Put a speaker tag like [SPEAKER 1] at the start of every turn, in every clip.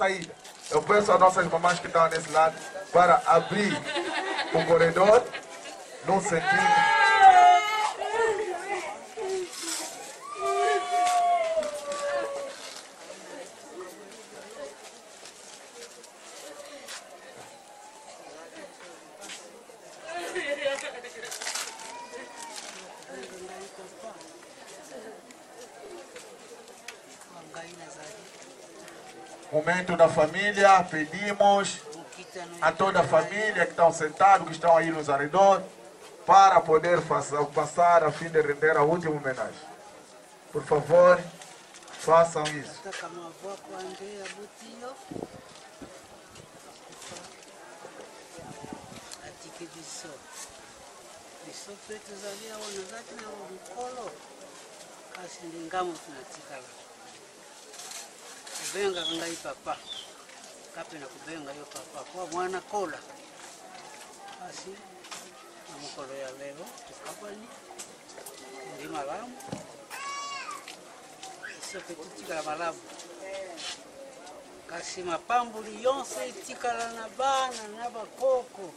[SPEAKER 1] saída. Eu peço a nossas mamães que estão nesse lado para abrir o corredor no sentido. Momento da família, pedimos a toda a família que estão sentados, que estão aí nos arredores, para poder passar a fim de render a última homenagem. Por favor, façam isso.
[SPEAKER 2] Kubenga ngai papa kape na kubenga yo papa kwa mwana kola basi na mukolo ya leo tukapani ndi malamu iso petitika malamu kasi mapambuli yonse itikala na bana na bakoko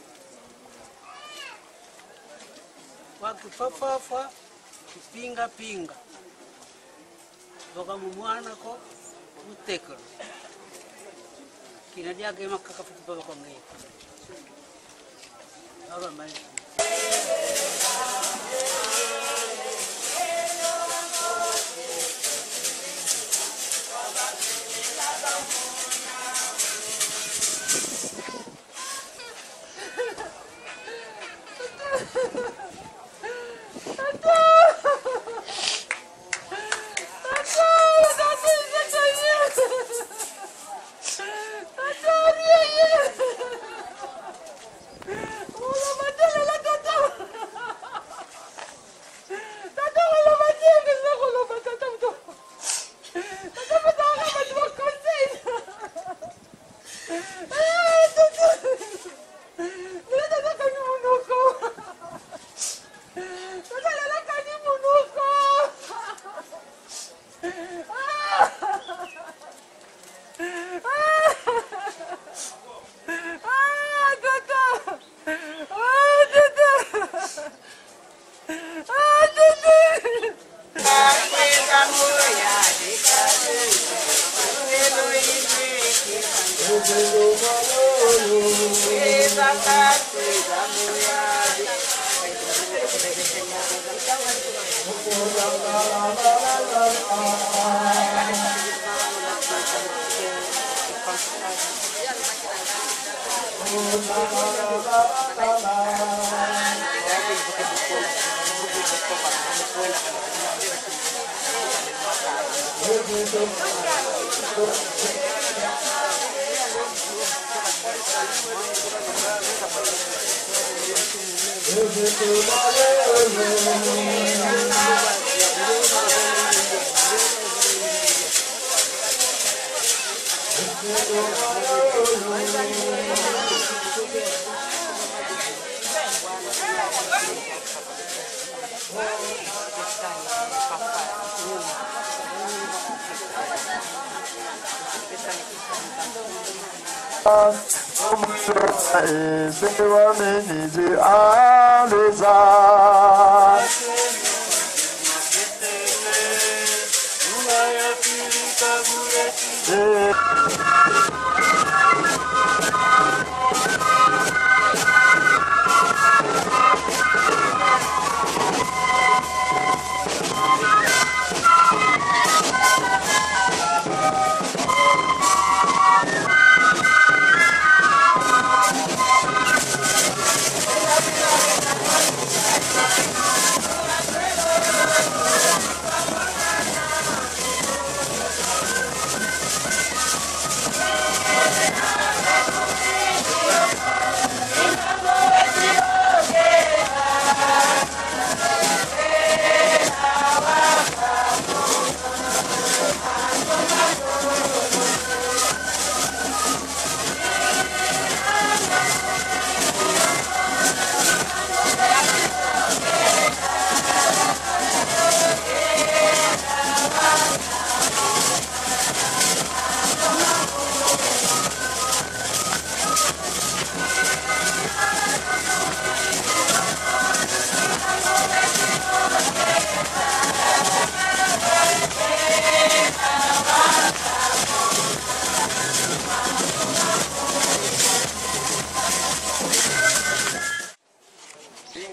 [SPEAKER 2] wakifafafa kupinga pinga boka mumwana ko utekelo kina dia ke makaka fuku baba kwa ngai aba mai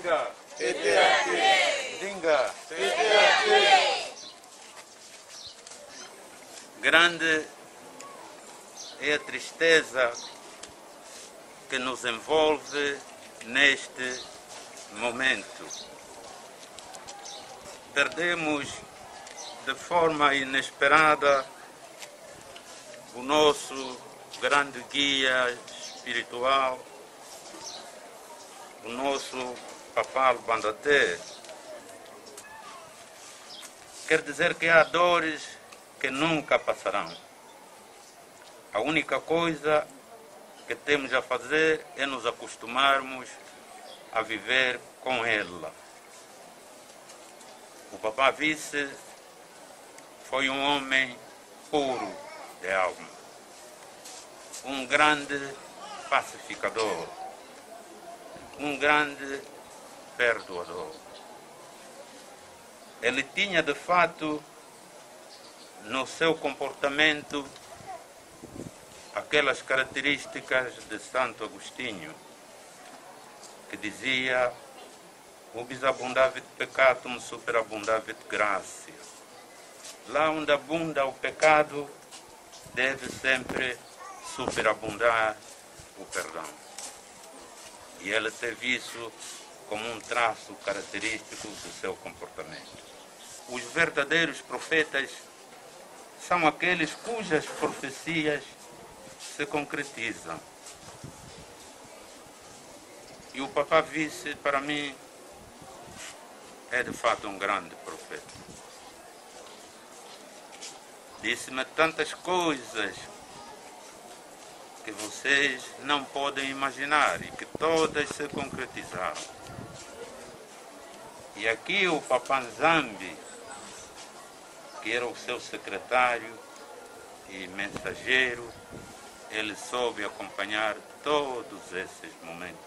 [SPEAKER 3] Dinga. Dinga. Grande é a tristeza que nos envolve neste momento. Perdemos de forma inesperada o nosso grande guia espiritual, o nosso Papá Bandaté. Quer dizer que há dores que nunca passarão. A única coisa que temos a fazer é nos acostumarmos a viver com ela. O Papá Vice foi um homem puro de alma, um grande pacificador, um grande perdoador. Ele tinha de fato no seu comportamento aquelas características de Santo Agostinho, que dizia: "Ubis abundavit peccatum superabundavit gratia." Lá onde abunda o pecado, deve sempre superabundar o perdão. E ele teve isso como um traço característico do seu comportamento. Os verdadeiros profetas são aqueles cujas profecias se concretizam. E o Papá Vice, para mim, é de fato um grande profeta. Disse-me tantas coisas que vocês não podem imaginar e que todas se concretizaram. E aqui o Papá Nzambi, que era o seu secretário e mensageiro, ele soube acompanhar todos esses momentos.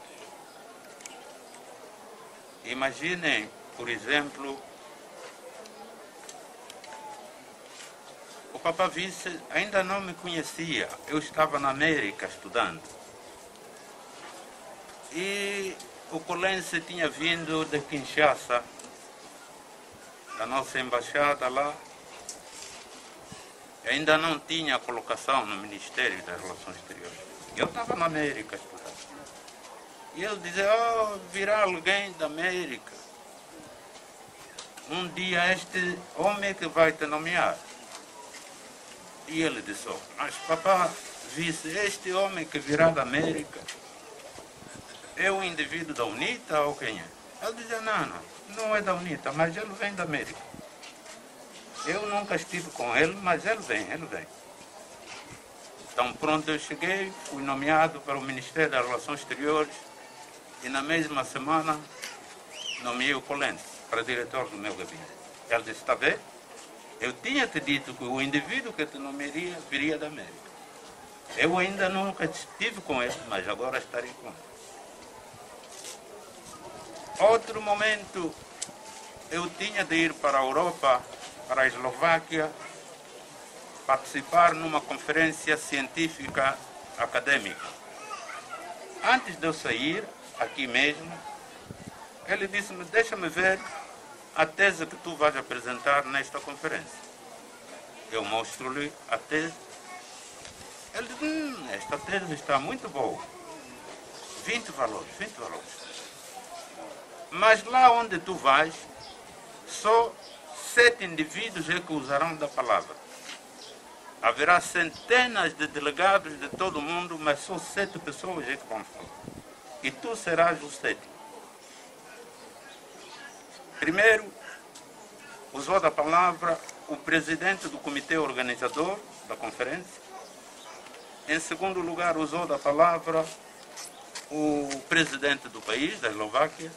[SPEAKER 3] Imaginem, por exemplo, o Papá Vice ainda não me conhecia. Eu estava na América estudando. E o Colense tinha vindo de Kinshasa, da nossa embaixada lá. Ainda não tinha colocação no Ministério das Relações Exteriores. Eu estava na América estudando. E ele dizia: "Oh, virá alguém da América. Um dia este homem que vai te nomear." E ele disse: "Oh, mas Papá Vice, este homem que virá da América é o indivíduo da UNITA ou quem é?" Ele dizia: não é da UNITA, mas ele vem da América. Eu nunca estive com ele, mas ele vem. Então pronto, eu cheguei, fui nomeado para o Ministério das Relações Exteriores e na mesma semana nomeei o Colense para diretor do meu gabinete. Ele disse: "Está bem? Eu tinha te dito que o indivíduo que te nomearia viria da América. Eu ainda nunca estive com ele, mas agora estarei com ele." Outro momento, eu tinha de ir para a Europa, para a Eslováquia, participar numa conferência científica acadêmica. Antes de eu sair, aqui mesmo, ele disse-me: "Deixa-me ver a tese que tu vais apresentar nesta conferência." Eu mostro-lhe a tese. Ele diz: "Esta tese está muito boa. 20 valores. Mas lá onde tu vais, só 7 indivíduos é que usarão da palavra. Haverá centenas de delegados de todo o mundo, mas só 7 pessoas é que vão falar. E tu serás o 7º. Primeiro, usou da palavra o presidente do comitê organizador da conferência. Em segundo lugar, usou da palavra o presidente do país, da Eslováquia.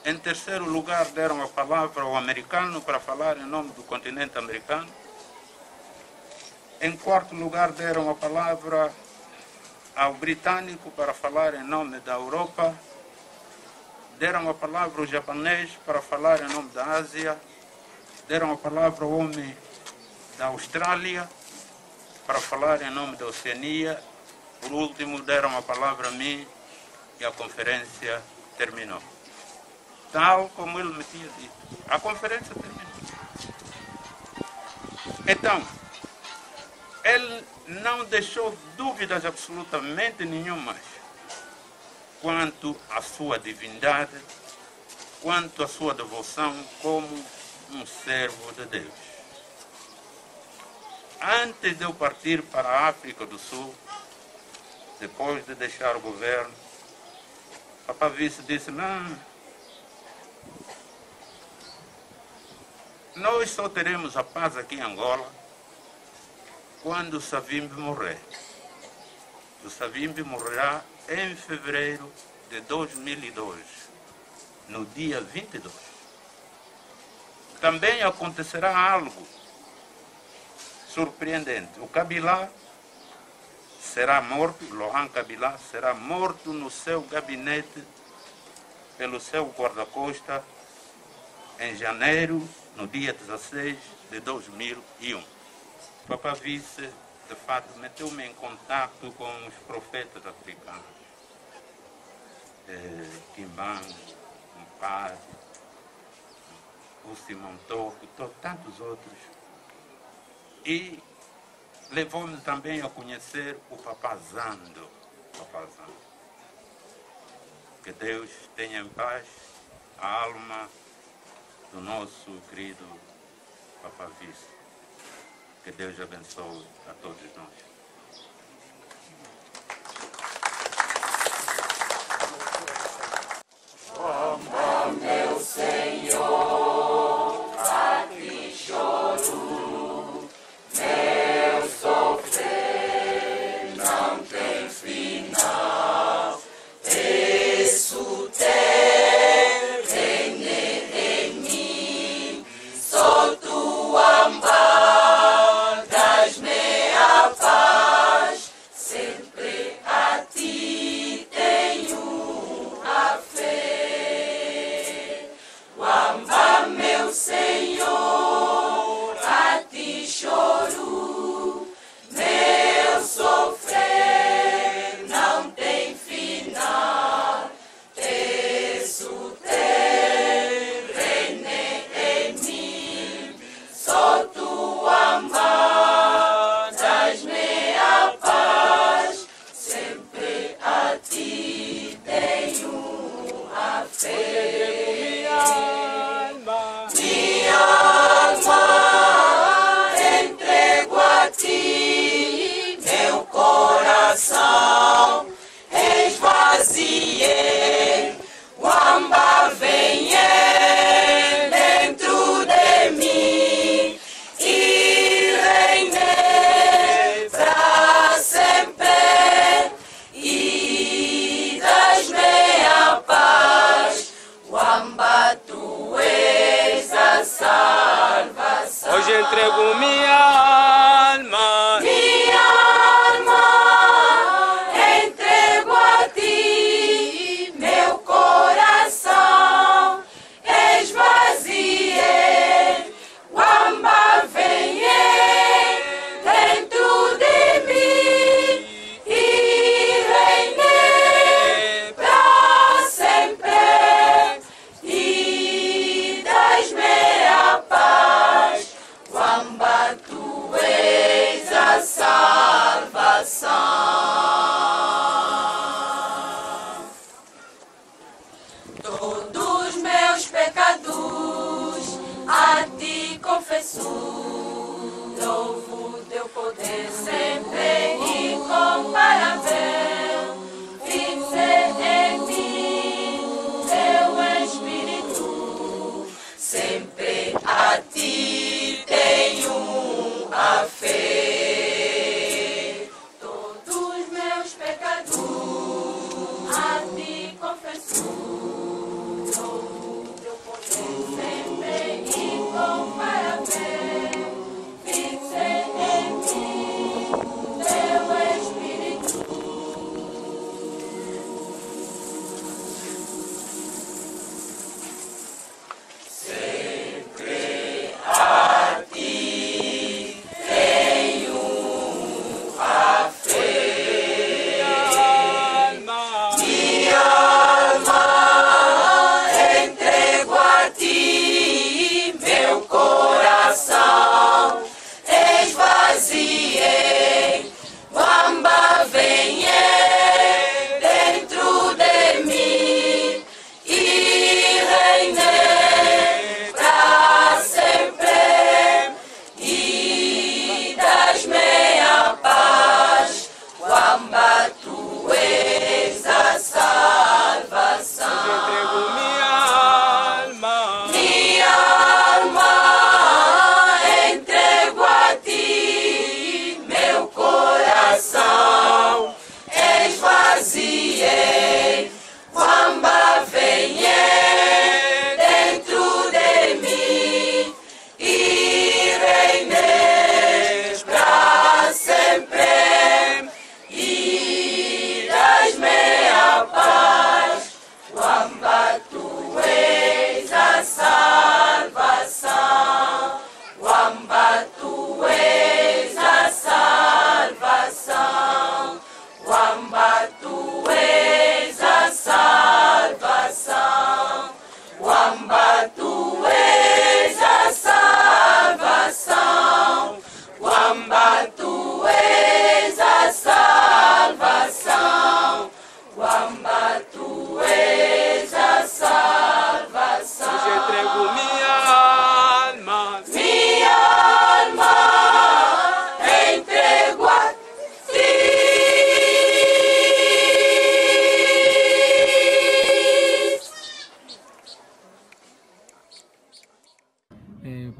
[SPEAKER 3] Em terceiro lugar, deram a palavra ao americano para falar em nome do continente americano. Em quarto lugar, deram a palavra ao britânico para falar em nome da Europa. Deram a palavra ao japonês para falar em nome da Ásia. Deram a palavra ao homem da Austrália para falar em nome da Oceania. Por último, deram a palavra a mim e a conferência terminou. tal como ele me tinha dito. A conferência terminou. Então, ele não deixou dúvidas absolutamente nenhumas quanto à sua divindade, quanto à sua devoção como um servo de Deus. Antes de eu partir para a África do Sul, depois de deixar o governo, Papa Vice disse: não, nós só teremos a paz aqui em Angola quando o Savimbi morrer. O Savimbi morrerá em fevereiro de 2002, no dia 22. Também acontecerá algo surpreendente. O Kabila será morto, Laurent Kabila será morto no seu gabinete pelo seu guarda-costa em janeiro, no dia 16 de 2001. Papa Vice, de fato, meteu-me em contato com os profetas africanos, Kimbangu, Mpade, o Simão Toko, tantos outros. E levou-me também a conhecer o Papa Zando. Que Deus tenha em paz a alma do nosso querido Papa Vice. Que Deus abençoe a todos nós.
[SPEAKER 4] Ó meu Senhor, a ti choro, meu sofrer não tem final. Isso tem em mim, sou tua amparo, das-me a paz, sempre a ti tenho a fé. Amba, meu Senhor, a ti choro, meu sofrer não tem final. Isso tem em mim, sou tua amparo, das-me a paz, sempre a ti tenho a fé. Minha alma entrego a ti, meu coração esvaziei. Wamba venha dentro de mim e reine para sempre, e das-me a paz. Wamba, tu és a salvação.
[SPEAKER 5] Hoje entrego minha alma.
[SPEAKER 4] Minha alma entrego a ti, meu coração esvaziei. Wamba venha dentro de mim e reine para sempre, e das-me a paz. Wamba, tu és a salvação. Todos meus pecados a ti confesso, louvo teu poder sempre incomparável. Fixe em mim teu Espírito, sempre a ti tenho a fé. Todos meus pecados a ti confesso, louvo teu poder sempre incomparável. Fixe em mim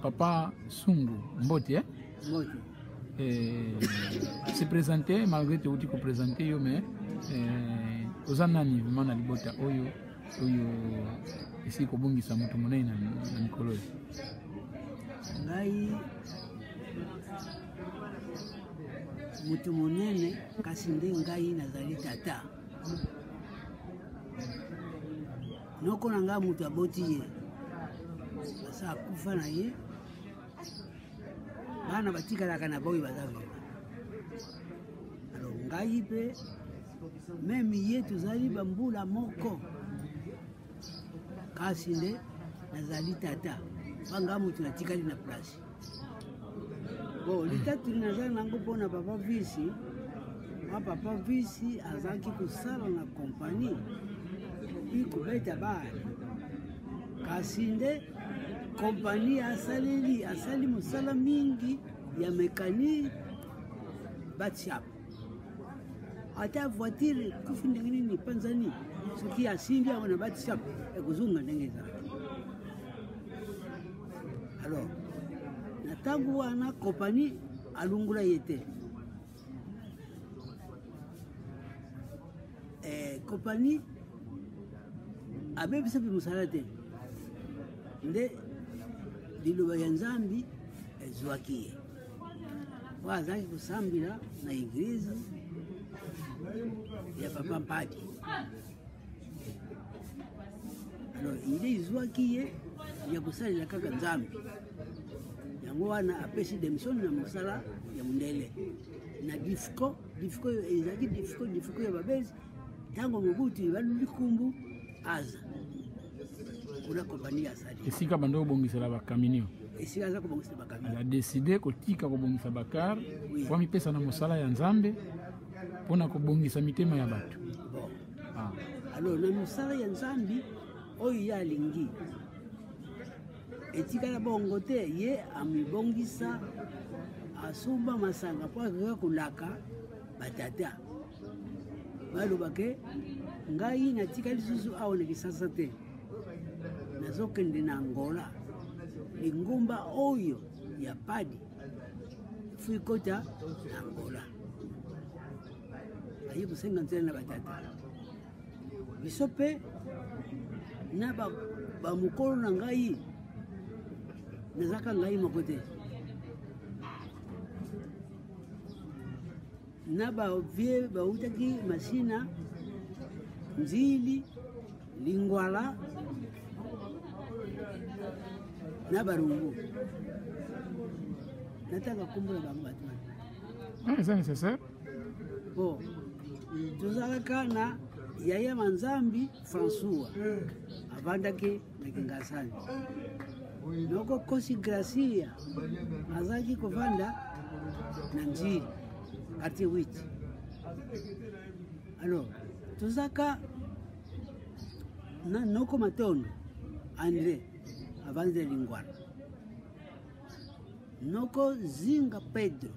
[SPEAKER 6] Papa Sungu Mbote,
[SPEAKER 2] Mbote.
[SPEAKER 6] Se présenter, malgré tout, tu peux présenter, mais aux années, vraiment, libota, oyo, ici, Kobungi, ça m'a tourné dans Nicolas.
[SPEAKER 2] Ngai mutu munene kasi nde ngai nazali tata. Noko na ngai mutu aboti ye asa akufa na ye bana batikalaka na boyi baza viva. Alors ngai mpe meme ye tozali bambula moko kasi nde nazali tata banga mutu natikali na place. Bon, litatu nazali nango mpona papa visi. Papa visi azalaki kosala na kompani ikobeta bana. Kasi nde kompani asali mosala mingi ya mekani batiap. Ata voiture kufi ndenge nini panzani soki asimbi yango na batiap ekozunga ndenge ezalaki. Alors, na ntango wana kompani alungula ye te. Kompani abebisa mpe mosala te. Nde liloba ya Nzambi ezwaki ye. Po azalaki kosambila na eglize ya Papa Mpadi. Alors, ile ezwaki ye ya kosalela kaka Nzambi. Yango wana apesi démission na mosala ya mundele. Na difiko ezalaki difiko ya babezi. Tango Mobutu balilikumbu aza. Kuna kompani asali.
[SPEAKER 6] Esika bando kobongisela bakaminio.
[SPEAKER 2] Esika za kobongisela bakaminio.
[SPEAKER 6] Elle a décidé kotika kobongisa bakar kwa mipesa na mosala ya Nzambe pona kobongisa mitema ya bato.
[SPEAKER 2] Bon. Ah. Alors na mosala ya Nzambi oyo ya lingi. Etikala bongo te ye amibongisa asuba masanga po kulaka batata. Balobake ngai natikali susu aone kisasa te. Nazokende na Angola. Lingumba oyo ya Padi fuikota na Angola. Ayi kusenga nzela na batata. Bisope na ba mukolo na ngai nazaka ngai mokote. Na ba vie ba utaki masina Nzili Lingwala na Barungu. Nataka kumbula bangu batwana.
[SPEAKER 6] C'est nécessaire.
[SPEAKER 2] Bon, tuzalaka na Yaya Manzambi François avandake na Kingasani. Noko Kosi Gracia azaki kovanda na Nzili quartier 8. Alors, tuzaka na Noko Matondo André avanda Lingwala. Noko Zinga Pedro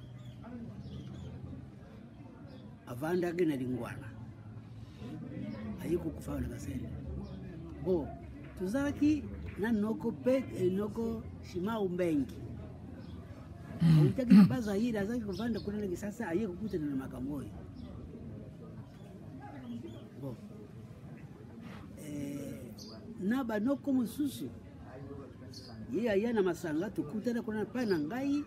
[SPEAKER 2] avanda na Lingwala. Ayiko kufa na Kasende. Bo, tuzaki na Noko Noko Shimau Mbengi. Utaki baza hili azaki kuvanda kuna kisasa ayiko kukutana na Makamoi. Bo. Naba Noko Mususu. Ye ayana masanga tukutana kuna pana ngai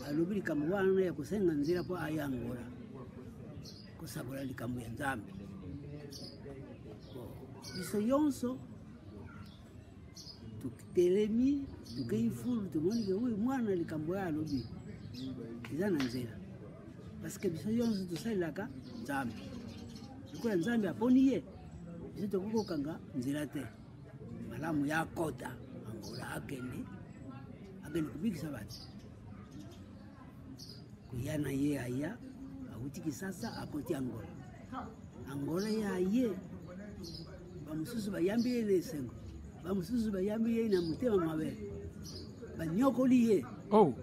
[SPEAKER 2] alubiri kamwana ya kusenga nzira po ayangola. Kusabula likambu ya Nzambi. Biso yonso tukitelemi tukeifulu tumonike huyu mwana likambo ya lobi kizana nzela parce que biso yonso tusalaka Nzambi nikola Nzambi aponiye biso tukukokanga nzela te malamu ya kota Angola akende kubikisa bati kuyana ye aya awutiki sasa akoti Angola ya ye bamususu bayambiye lesengo bamususu bayambiye na mutema mabele banyokoliye.
[SPEAKER 6] Oh,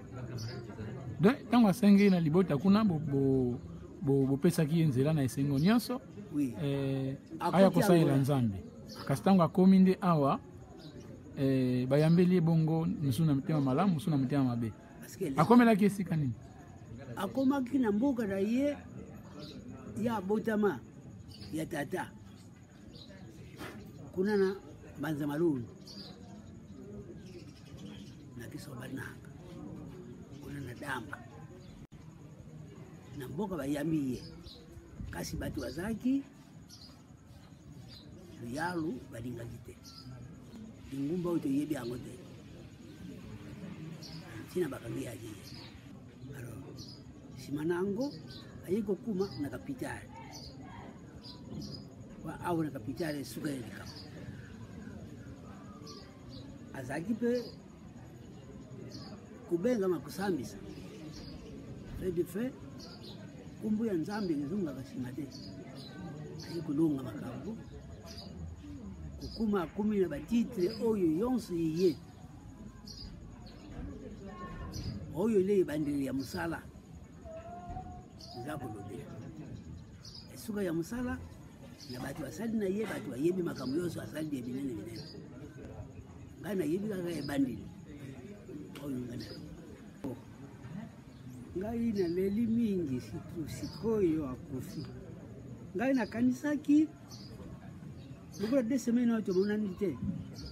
[SPEAKER 6] tango asengi na libota kuna bo pesa ki nzela na esengo nyonso.
[SPEAKER 2] Oui.
[SPEAKER 6] Aya kosalela Nzambe kasi tango akomi nde awa bayambeli bongo musu na mutema malamu musu na mutema mabe
[SPEAKER 2] Parce
[SPEAKER 6] akomelaki esika nini
[SPEAKER 2] akomaki na mboka na ye ya botama ya tata kuna na Banza Malulu na Kisobananga kuna na Damba na mboka bayambiye kasi batu wazaki yalu balinga kite ingumba uto yebi angote sina bakangia aje alo simanango ayiko kuma na kapitali wa au na kapitali suka elika azaki pe kubenga makusambisa de fait kumbu ya nzambe ngizunga kasimate ayiko lunga makambo kukuma kumi na batitre oyo yonso yiye oyo le bandeli ya musala nzakolobela esuka ya musala na batu asali na ye batu ayebi makambo yonso asali ya binene binene ngai na yebi kaka ebandeli oyo ngai na leli mingi sikoyo akufi ngai na kanisaki Bukola 2 semaines oto monani te.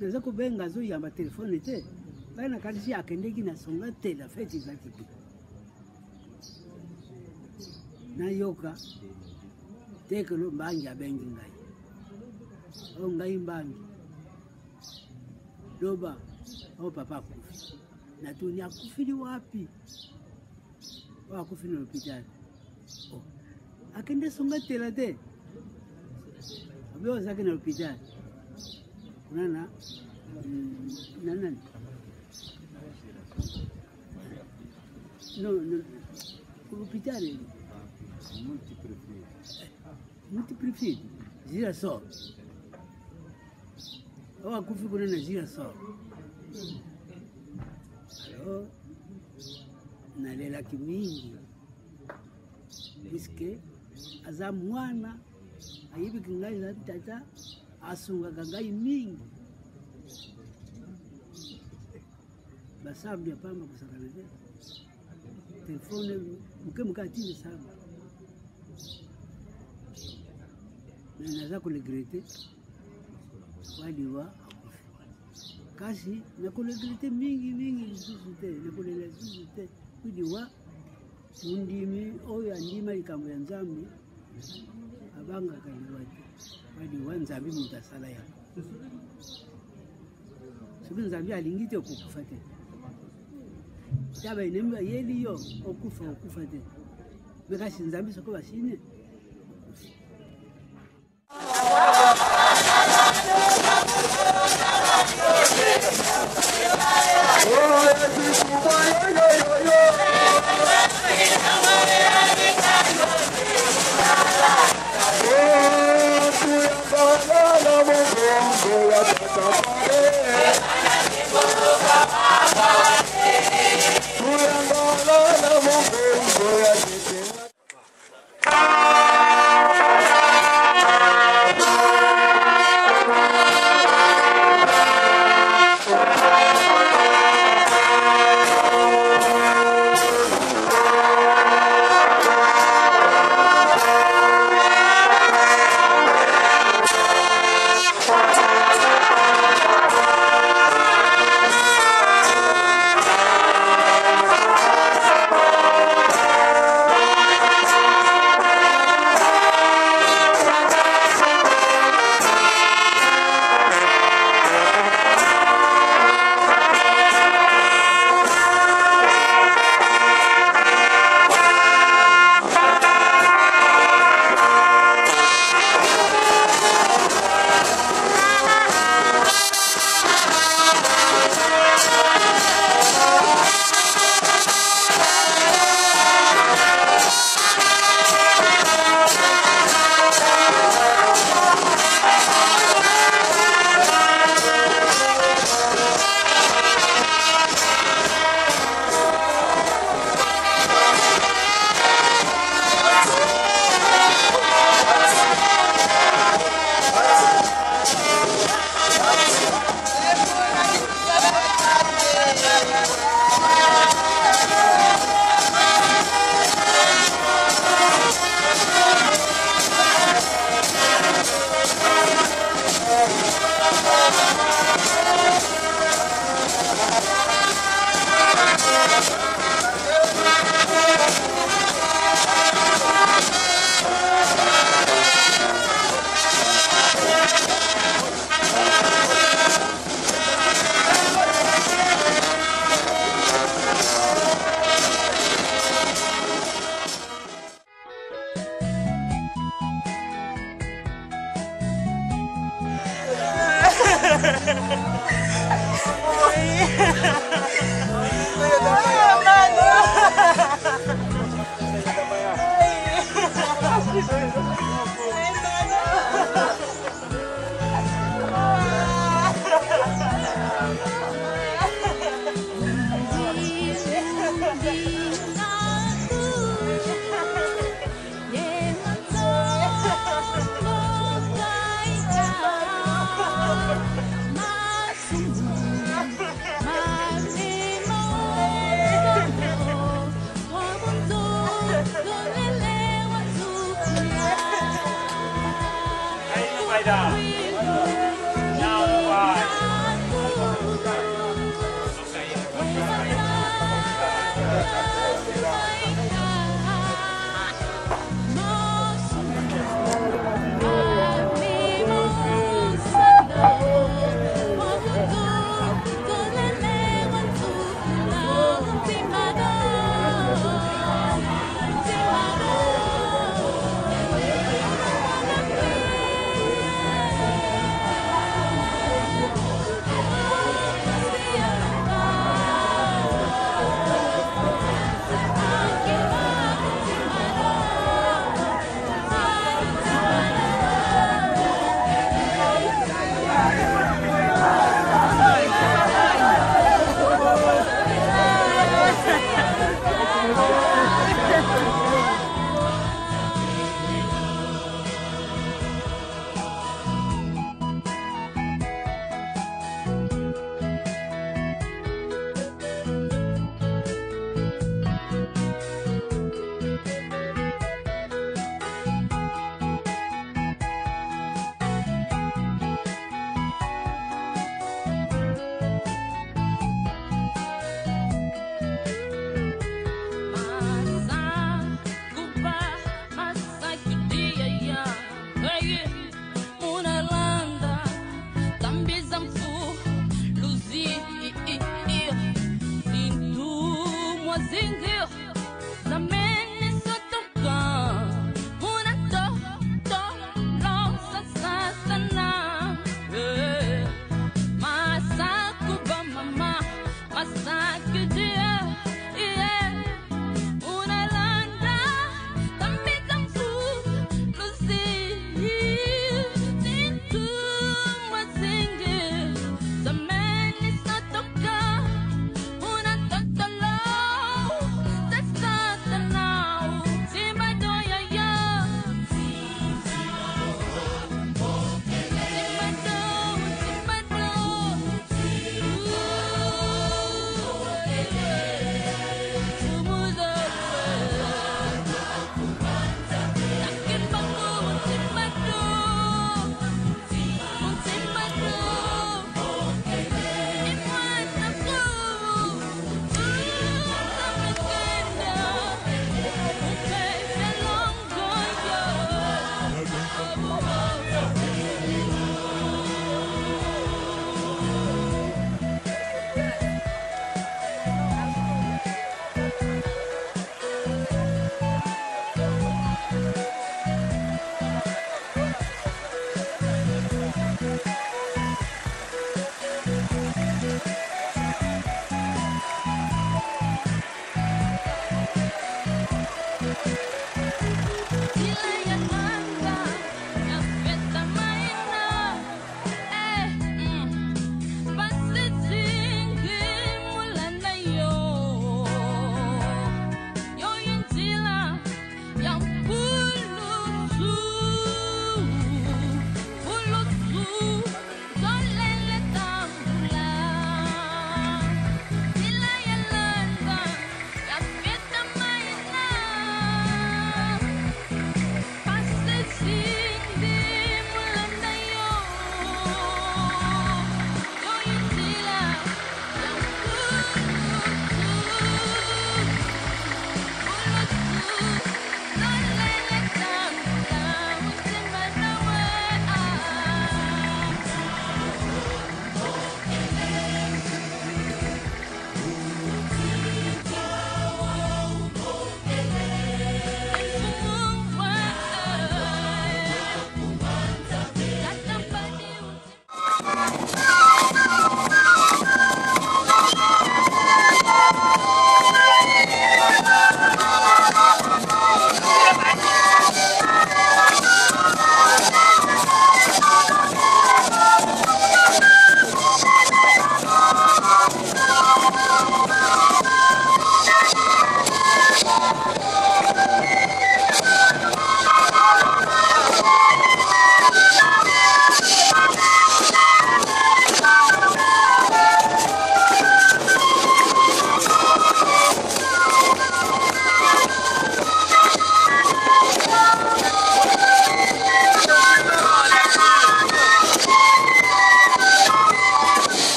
[SPEAKER 2] Naza ko benga zo yamba telefone te. Ngai na kanisi akendeki na songa te la fete zaki. Na yoka tekelo mbangi abengi ngai. O ngai mbangi. Doba o papa kufi. Na tuni akufili wapi? Wa kufi no hospitali. Oh. Akende songa te la te. Abio zake na hospitali. Kuna nani? No, hospitali. Multiprefeito. Zira só. Ou akufi kuna na zira só. Alo. Nalela kimingi. Iske aza mwana ayibi kingai za tata asunga kangai mingi basambi apamba kusakana te telefone muke atinde sana na naza kulegrete waliwa kasi na kulegrete mingi lisusu te na kulela lisusu te kudiwa mundimi oyo andima likambo ya nzambe abanga kaliwati wadi wanzambi mutasala ya siku nzambi alingite okufa te taba inemba yeliyo okufa te bekasi nzambi soko basine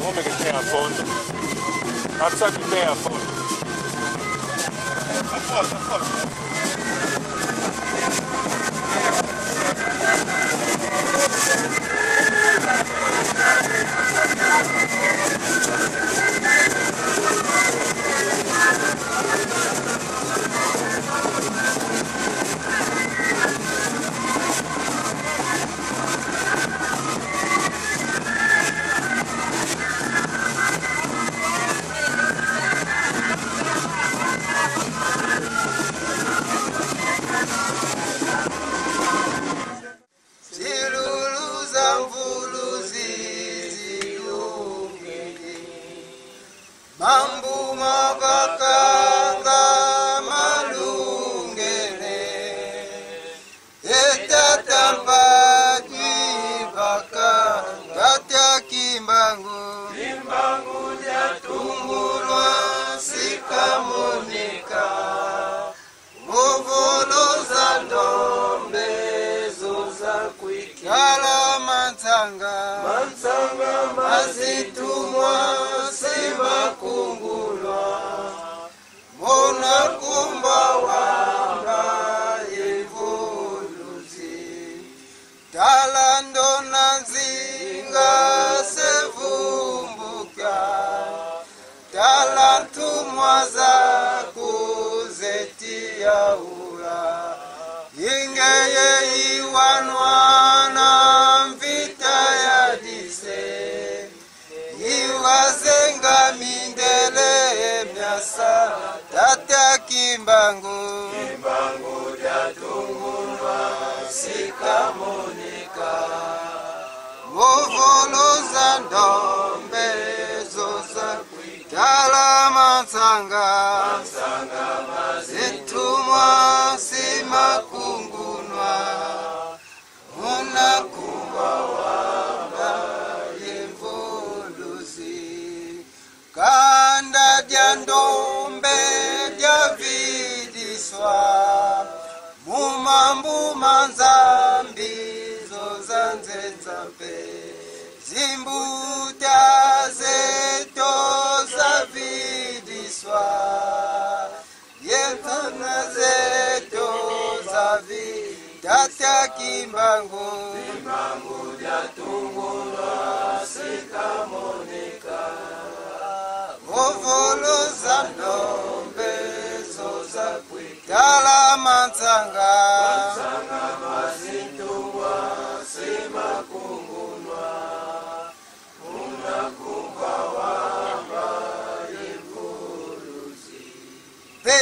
[SPEAKER 7] Homem que tem a foto. A pessoa que tem a foto. A foto.
[SPEAKER 8] Mambu mabakanga malungere etatamba kibaka kata kimbangu jatumbulwa sikamonika movolo za ndombe zoza kwikala mansanga mazitumwa simakungulwa mona kumba wamba yevoluzi talando nazinga sevumbuka talantumwa za kuzetia ula ingeye iwanwana mvita ya dise iwazenga mindele myasa tata kimbangu jatungulwa sikamonika movolo za ndombe zoza tala mansanga zitumwa simakungunwa munakumba wamba yevoluzi kanda dya ndombe dya vidiswa mumambu manzambi zozanzenzambe zimbuta zeto za vidiswa yentana zeto za vidata kimbangu jatungulwa sikamonika movolo za ndombe zoza kwitala mansanga mazitumwa simakungunwa unakumba wamba yevoluzi pe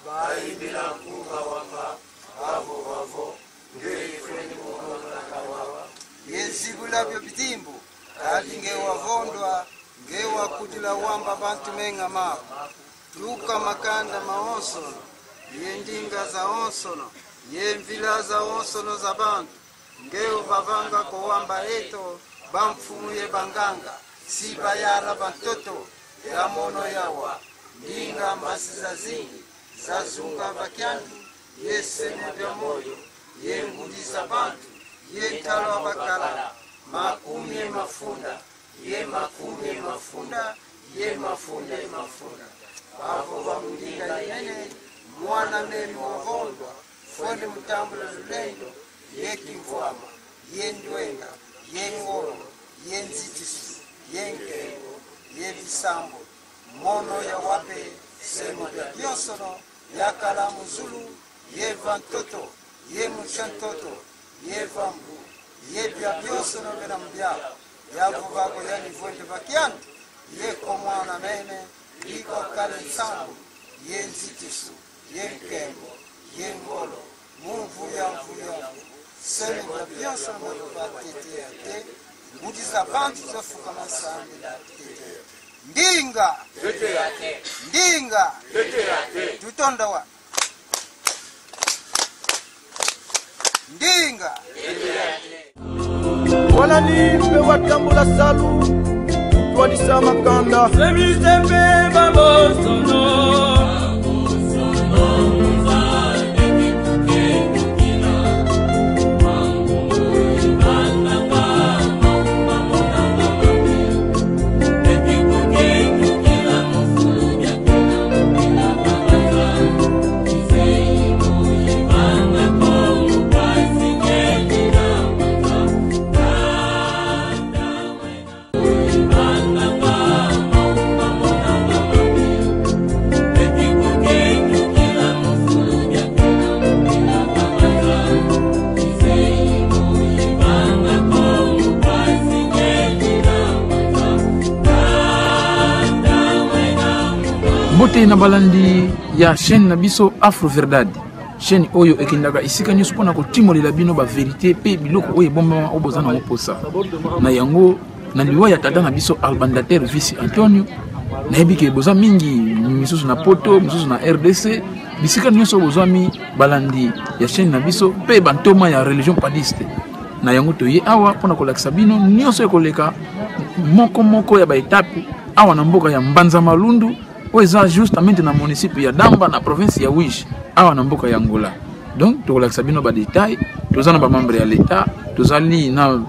[SPEAKER 8] baibila kuva wamba wavo ngeifweni kuhona kawawa yezibula byo bitimbu kati ngewavondwa ngewakutila wamba bantu menga mao luka makanda maonsono yendinga za onsono yemvila za onsono za bantu ngeo bavanga kowamba eto bamfumu ye banganga sibayara bantoto ya mono yawa ndinga masiza zingi zazunga bakyandu yesemu bya moyo yenguliza bantu yentalwa bakala makumi mafunda ye makumi mafunda ye mafunda bavo bamundinga yene mwana memi wavondwa fonde mutambula lulendo yekimvwama yendwenga yengolo yenzitisu yenkengo yebisambo mono ya wape semo ya byosono yakala muzulu yeva ntoto ye muchantoto yeva mbu yebya byosono bena mbyalo yavuvako yanivonde bakyanu yekomwana mene iko kale nsambu yenzitisu yenkembo yengolo mumvuya semo ya byosono batetea te ngudiza bantu zofuka masambi la tete ndinga ndinga tutonda wa ndinga
[SPEAKER 9] wala nipe watambula salu twadisa makanda
[SPEAKER 5] Semisembe babosono
[SPEAKER 6] Mbote na balandi ya chaîne na biso Afro Verdad. Chaîne oyo ekindaka isika nyusu pona kotimolila bino ba vérité pe biloko oyo bomba oboza na oposa. Na yango na liwa ya tata na biso Albandater Vice Antonio na ebike boza mingi misusu na poto, misusu na RDC, bisika nyusu bozami balandi ya chaîne na biso pe bantoma ya religion padiste. Na yango toye awa pona kolakisa bino nyusu ekoleka moko ya ba étape awa na mboka ya Mbanza Malundu. Oza justamente na municipio ya Damba na province ya Wish awa na mboka ya Angola. Donc tokolakisa bino ba détail, tozana ba membre ya l'état, tozali na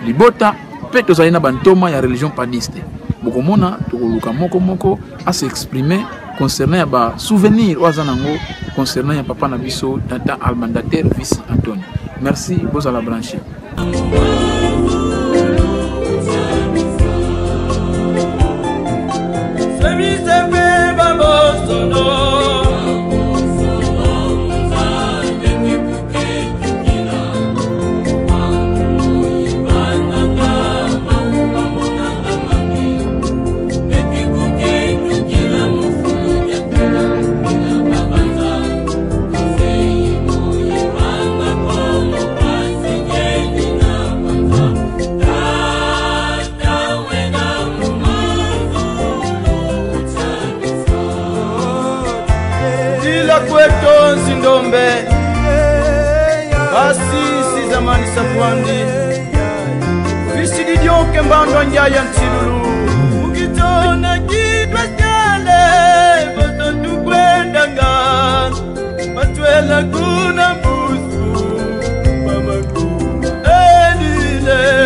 [SPEAKER 6] libota, pe tozali na bantoma ya religion padiste. Bokomona tokoluka moko a s'exprimer concernant ba souvenir oza nango concernant ya papa na biso tata Albandater Vice Antonio. Merci, bozala branché.
[SPEAKER 5] Semisembe babosono kweto nzindombe basi si zamani safwandi visigidioke mbando njaya ntilulu ukitona kitwa skale boto tukwendanga matwela kuna mbusu mamakuna edile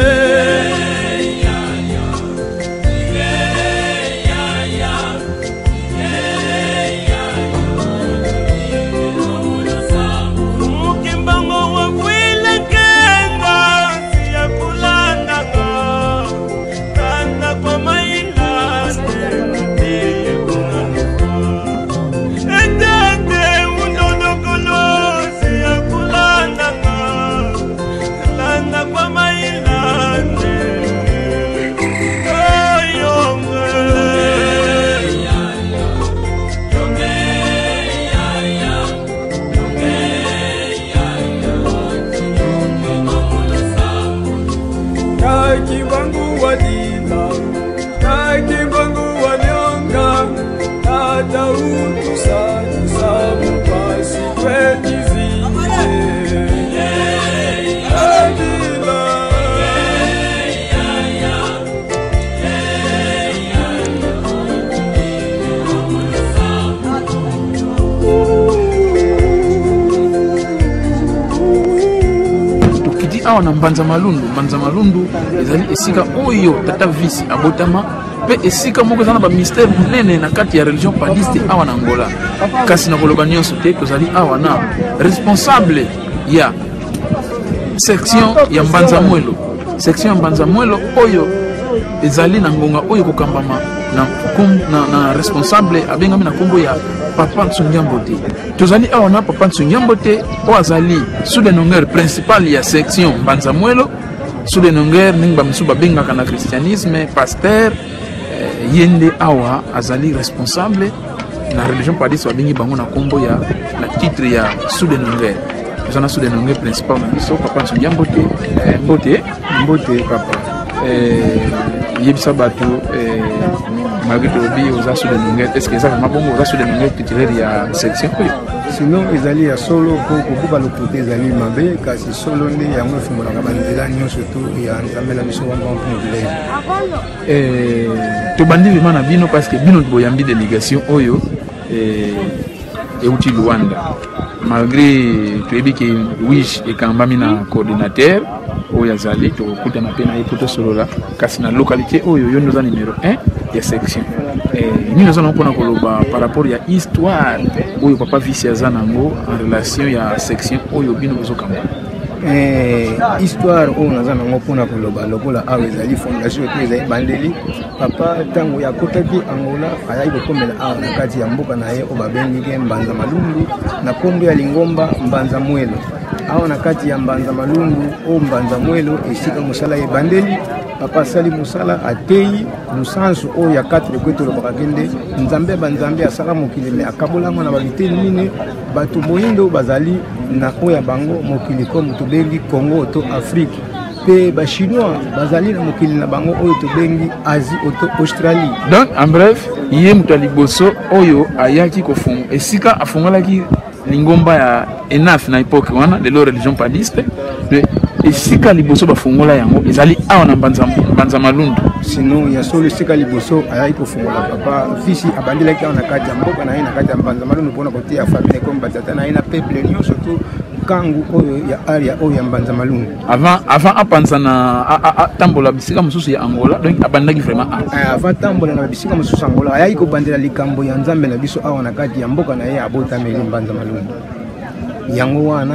[SPEAKER 6] awa na Mbanza Malundu ezali esika oyo tata Vice abotama pe esika moko zana ba mystère munene na kati ya religion padiste awa na Angola. Kasi na koloba nyonso te tozali awa na responsable ya section ya Mbanza Mwelo oyo ezali na ngonga oyo kokambama na responsable abengami na kombo ya Papa Ntsongyambote. Tozali awa na Papa Ntsongyambote o azali sous le nongeur principal ya section Mbanza Mwelo, sous le nongeur ningba misuba bengaka na christianisme pasteur yende awa azali responsable na religion padiste babengi bango na kombo ya na titre ya sous le nongeur. Tozana sous le nongeur principal na biso Papa Ntsongyambote mbote papa yebisa bato malgré que obi aux assos de Nunguet, est-ce que ça va bon aux assos de Nunguet titulaire il y a section?
[SPEAKER 10] Sinon ils allaient à solo pour pas le côté ils allaient mabe car c'est solo né ya mo fumo la bandela nyo surtout ya nzamela biso wa bon
[SPEAKER 6] privilège. To bandi vraiment na bino parce que bino boyambi délégation oyo et outil Luanda. Malgré tu es que Wish et Kambami na coordinateur oyo azali to kuta na pena epoto solo la kasi na localité oyo yo nous numéro 1 ya section. Nous nous allons prendre par rapport à l'histoire où papa vice nango en relation à section oyo bino bozokamba.
[SPEAKER 10] Histoire où nous allons prendre lokola awezali fondation to ezali bandeli papa tango ya kotaki Angola ayayi kokomela awa na kati ya mboka na ye obabengi ke Mbanza Malundu na kombo ya Lingomba Mbanza Mwelo awa na kati ya Mbanza Malundu o Mbanza Mwelo esika musala ye bandeli papa sali musala atei musansu o ya 4 kweto lokakende nzambe banzambe asala mokili me akabola na babiteli mine batu moyindo bazali na oya bango mokili ko mutubengi Congo to Afrique pe ba chinois bazali na mokili na bango oyo to bengi Asie to Australie.
[SPEAKER 6] Donc en bref yé mutali boso oyo ayaki kofunga esika afungolaki Lingomba ya enaf na époque wana de la religion padiste esika liboso bafungola yango ezali awa na Mbanza Malundu.
[SPEAKER 10] Sinon ya solo esika liboso ayaki kofungola papa visi abandelaki na kati ya mboka na ye na kati ya Mbanza Malundu mpona kotia famille comme batata na ye na peuple nyo surtout kangu oyo ya area oyo ya Mbanza Malundu.
[SPEAKER 6] Avant apanza na tambola bisika mususu ya Angola donc abandaki vraiment
[SPEAKER 10] avant tambola na bisika mususu Angola ayaki kobandela likambo ya nzambe na biso awa na kati ya mboka na ye abotameli Mbanza Malundu. Yango wana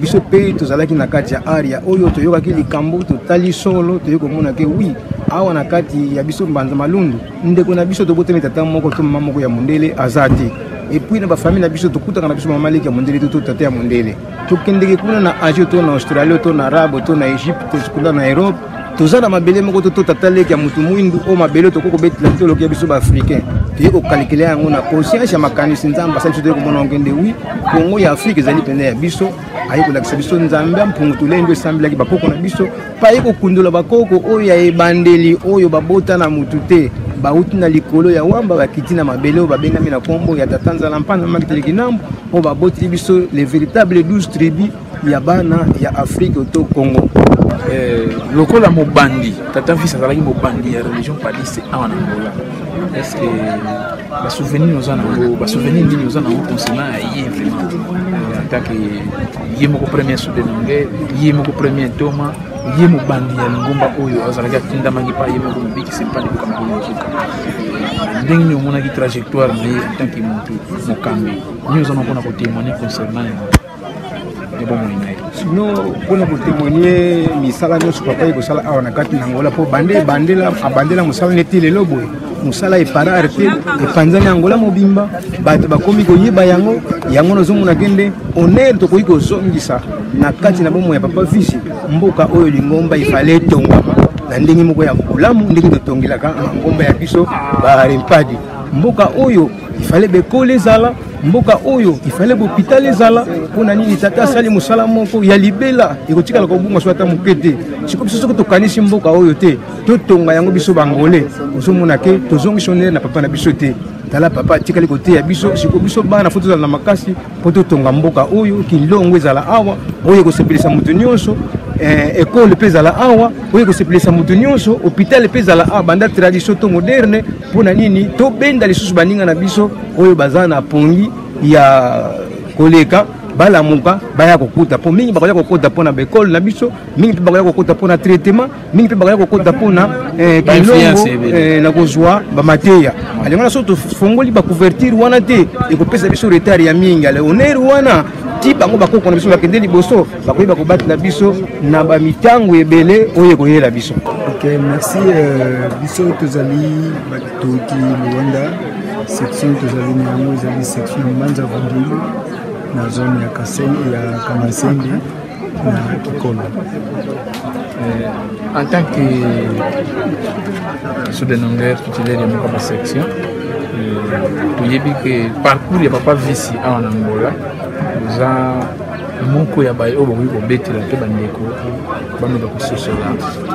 [SPEAKER 10] biso pe tozalaki na kati ya area oyo toyokaki likambo totali solo toyokomona ke oui awa na kati ya biso Mbanza Malundu ndeko na biso tokotemi tata moko to mama moko ya mondele azati et puis na ba famille na biso tokutaka na biso mama leki ya mondele to tata ya mondele tokendeke kuna na Asie to na Australie to na Arabe to na Egypte to na Europe tozana mabele moko to tata leki ya mutu mwindu o mabele to kokobetela to lokia biso ba africain toyeko calculer yango na conscience ya makanisi nzamba sali to komona ngende oui Congo ya Afrique ezali pene ya biso ayiko lakisa biso nzambe mpungu tulendo esambilaki bakoko na biso payeko kundola bakoko oyo ya ebandeli oyo babota na mutu te bauti na likolo ya wamba bakiti na mabele babengami na kombo ya tatanzala mpana makiteleki nambo o baboti biso les véritables 12 tribus ya bana ya Afrique to Congo.
[SPEAKER 6] Lokola mobandi tata fils azalaki mobandi ya religion padiste awa na Angola. Est-ce que ba souvenir nous en avons ba souvenir nini nous en avons concernant yé vraiment en tant que yé moko premier soudé nangé yé moko premier toma yé mobandi ya Lingomba oyo azalaki tinda mangi pa yé moko mbiki sepani comme ko ndenge ni mona ki trajectoire na yé en tant que mutu mokambi nous en avons pour témoigner concernant
[SPEAKER 10] sinon pona pour témoigner misala nyonso papa ekosala awa na kati na Angola po abandela mosala neti lelo boye mosala epara arte epanzani Angola mobimba bato bakomi koyeba yango nozomona kende honneur tokoki kozongisa na kati na bomo ya papa visi mboka oyo Lingomba ifale etongama na ndenge moko ya bolamu ndenge totongelaka ngomba ya biso barempadi mboka oyo ifale bekole ezala mboka oyo ifale hôpital ezala pona nini tata sali musala moko ya libela ekotikala kobunga so ata mokete siko biso soko tokanisi mboka oyo te totonga yango biso bangole ozomona ke tozongisa honneur na papa na biso te tala papa tikali kote ya biso siko biso bana foto na makasi po totonga mboka oyo kilongo ezala awa oyo kosepelisa mutu nyonso école pezala awa oyo kosepelisa mutu nyonso hôpital pezala awa banda tradition to moderne pona nini to benda lisusu baninga na biso oyo bazana pongi ya koleka balamuka baya kokuta po mingi bakoya kokota pona bekole na biso mingi pe bakoya kokota pona traitement mingi pe bakoya kokota pona kilongo na kozwa bamateya alingana so tofongoli bakouverture wana te ekopesa biso retard ya mingi ale honneur wana ti bango bakoko na biso bakende liboso bakoyeba kobatela biso na bamitango ebele oyo ekoyela biso.
[SPEAKER 11] Ok, merci. Biso tozali batoki Luanda section tozali na yango ezali section Mbanza Vundilu na zone ya Kamasembe na Kikolo.
[SPEAKER 6] En tant que souteneur titulaire de la section, tu as dit que le parcours de papa Vissi en Angola nous a moko ya baye oyo bakoki kobetela mpe bandeko bameka kososola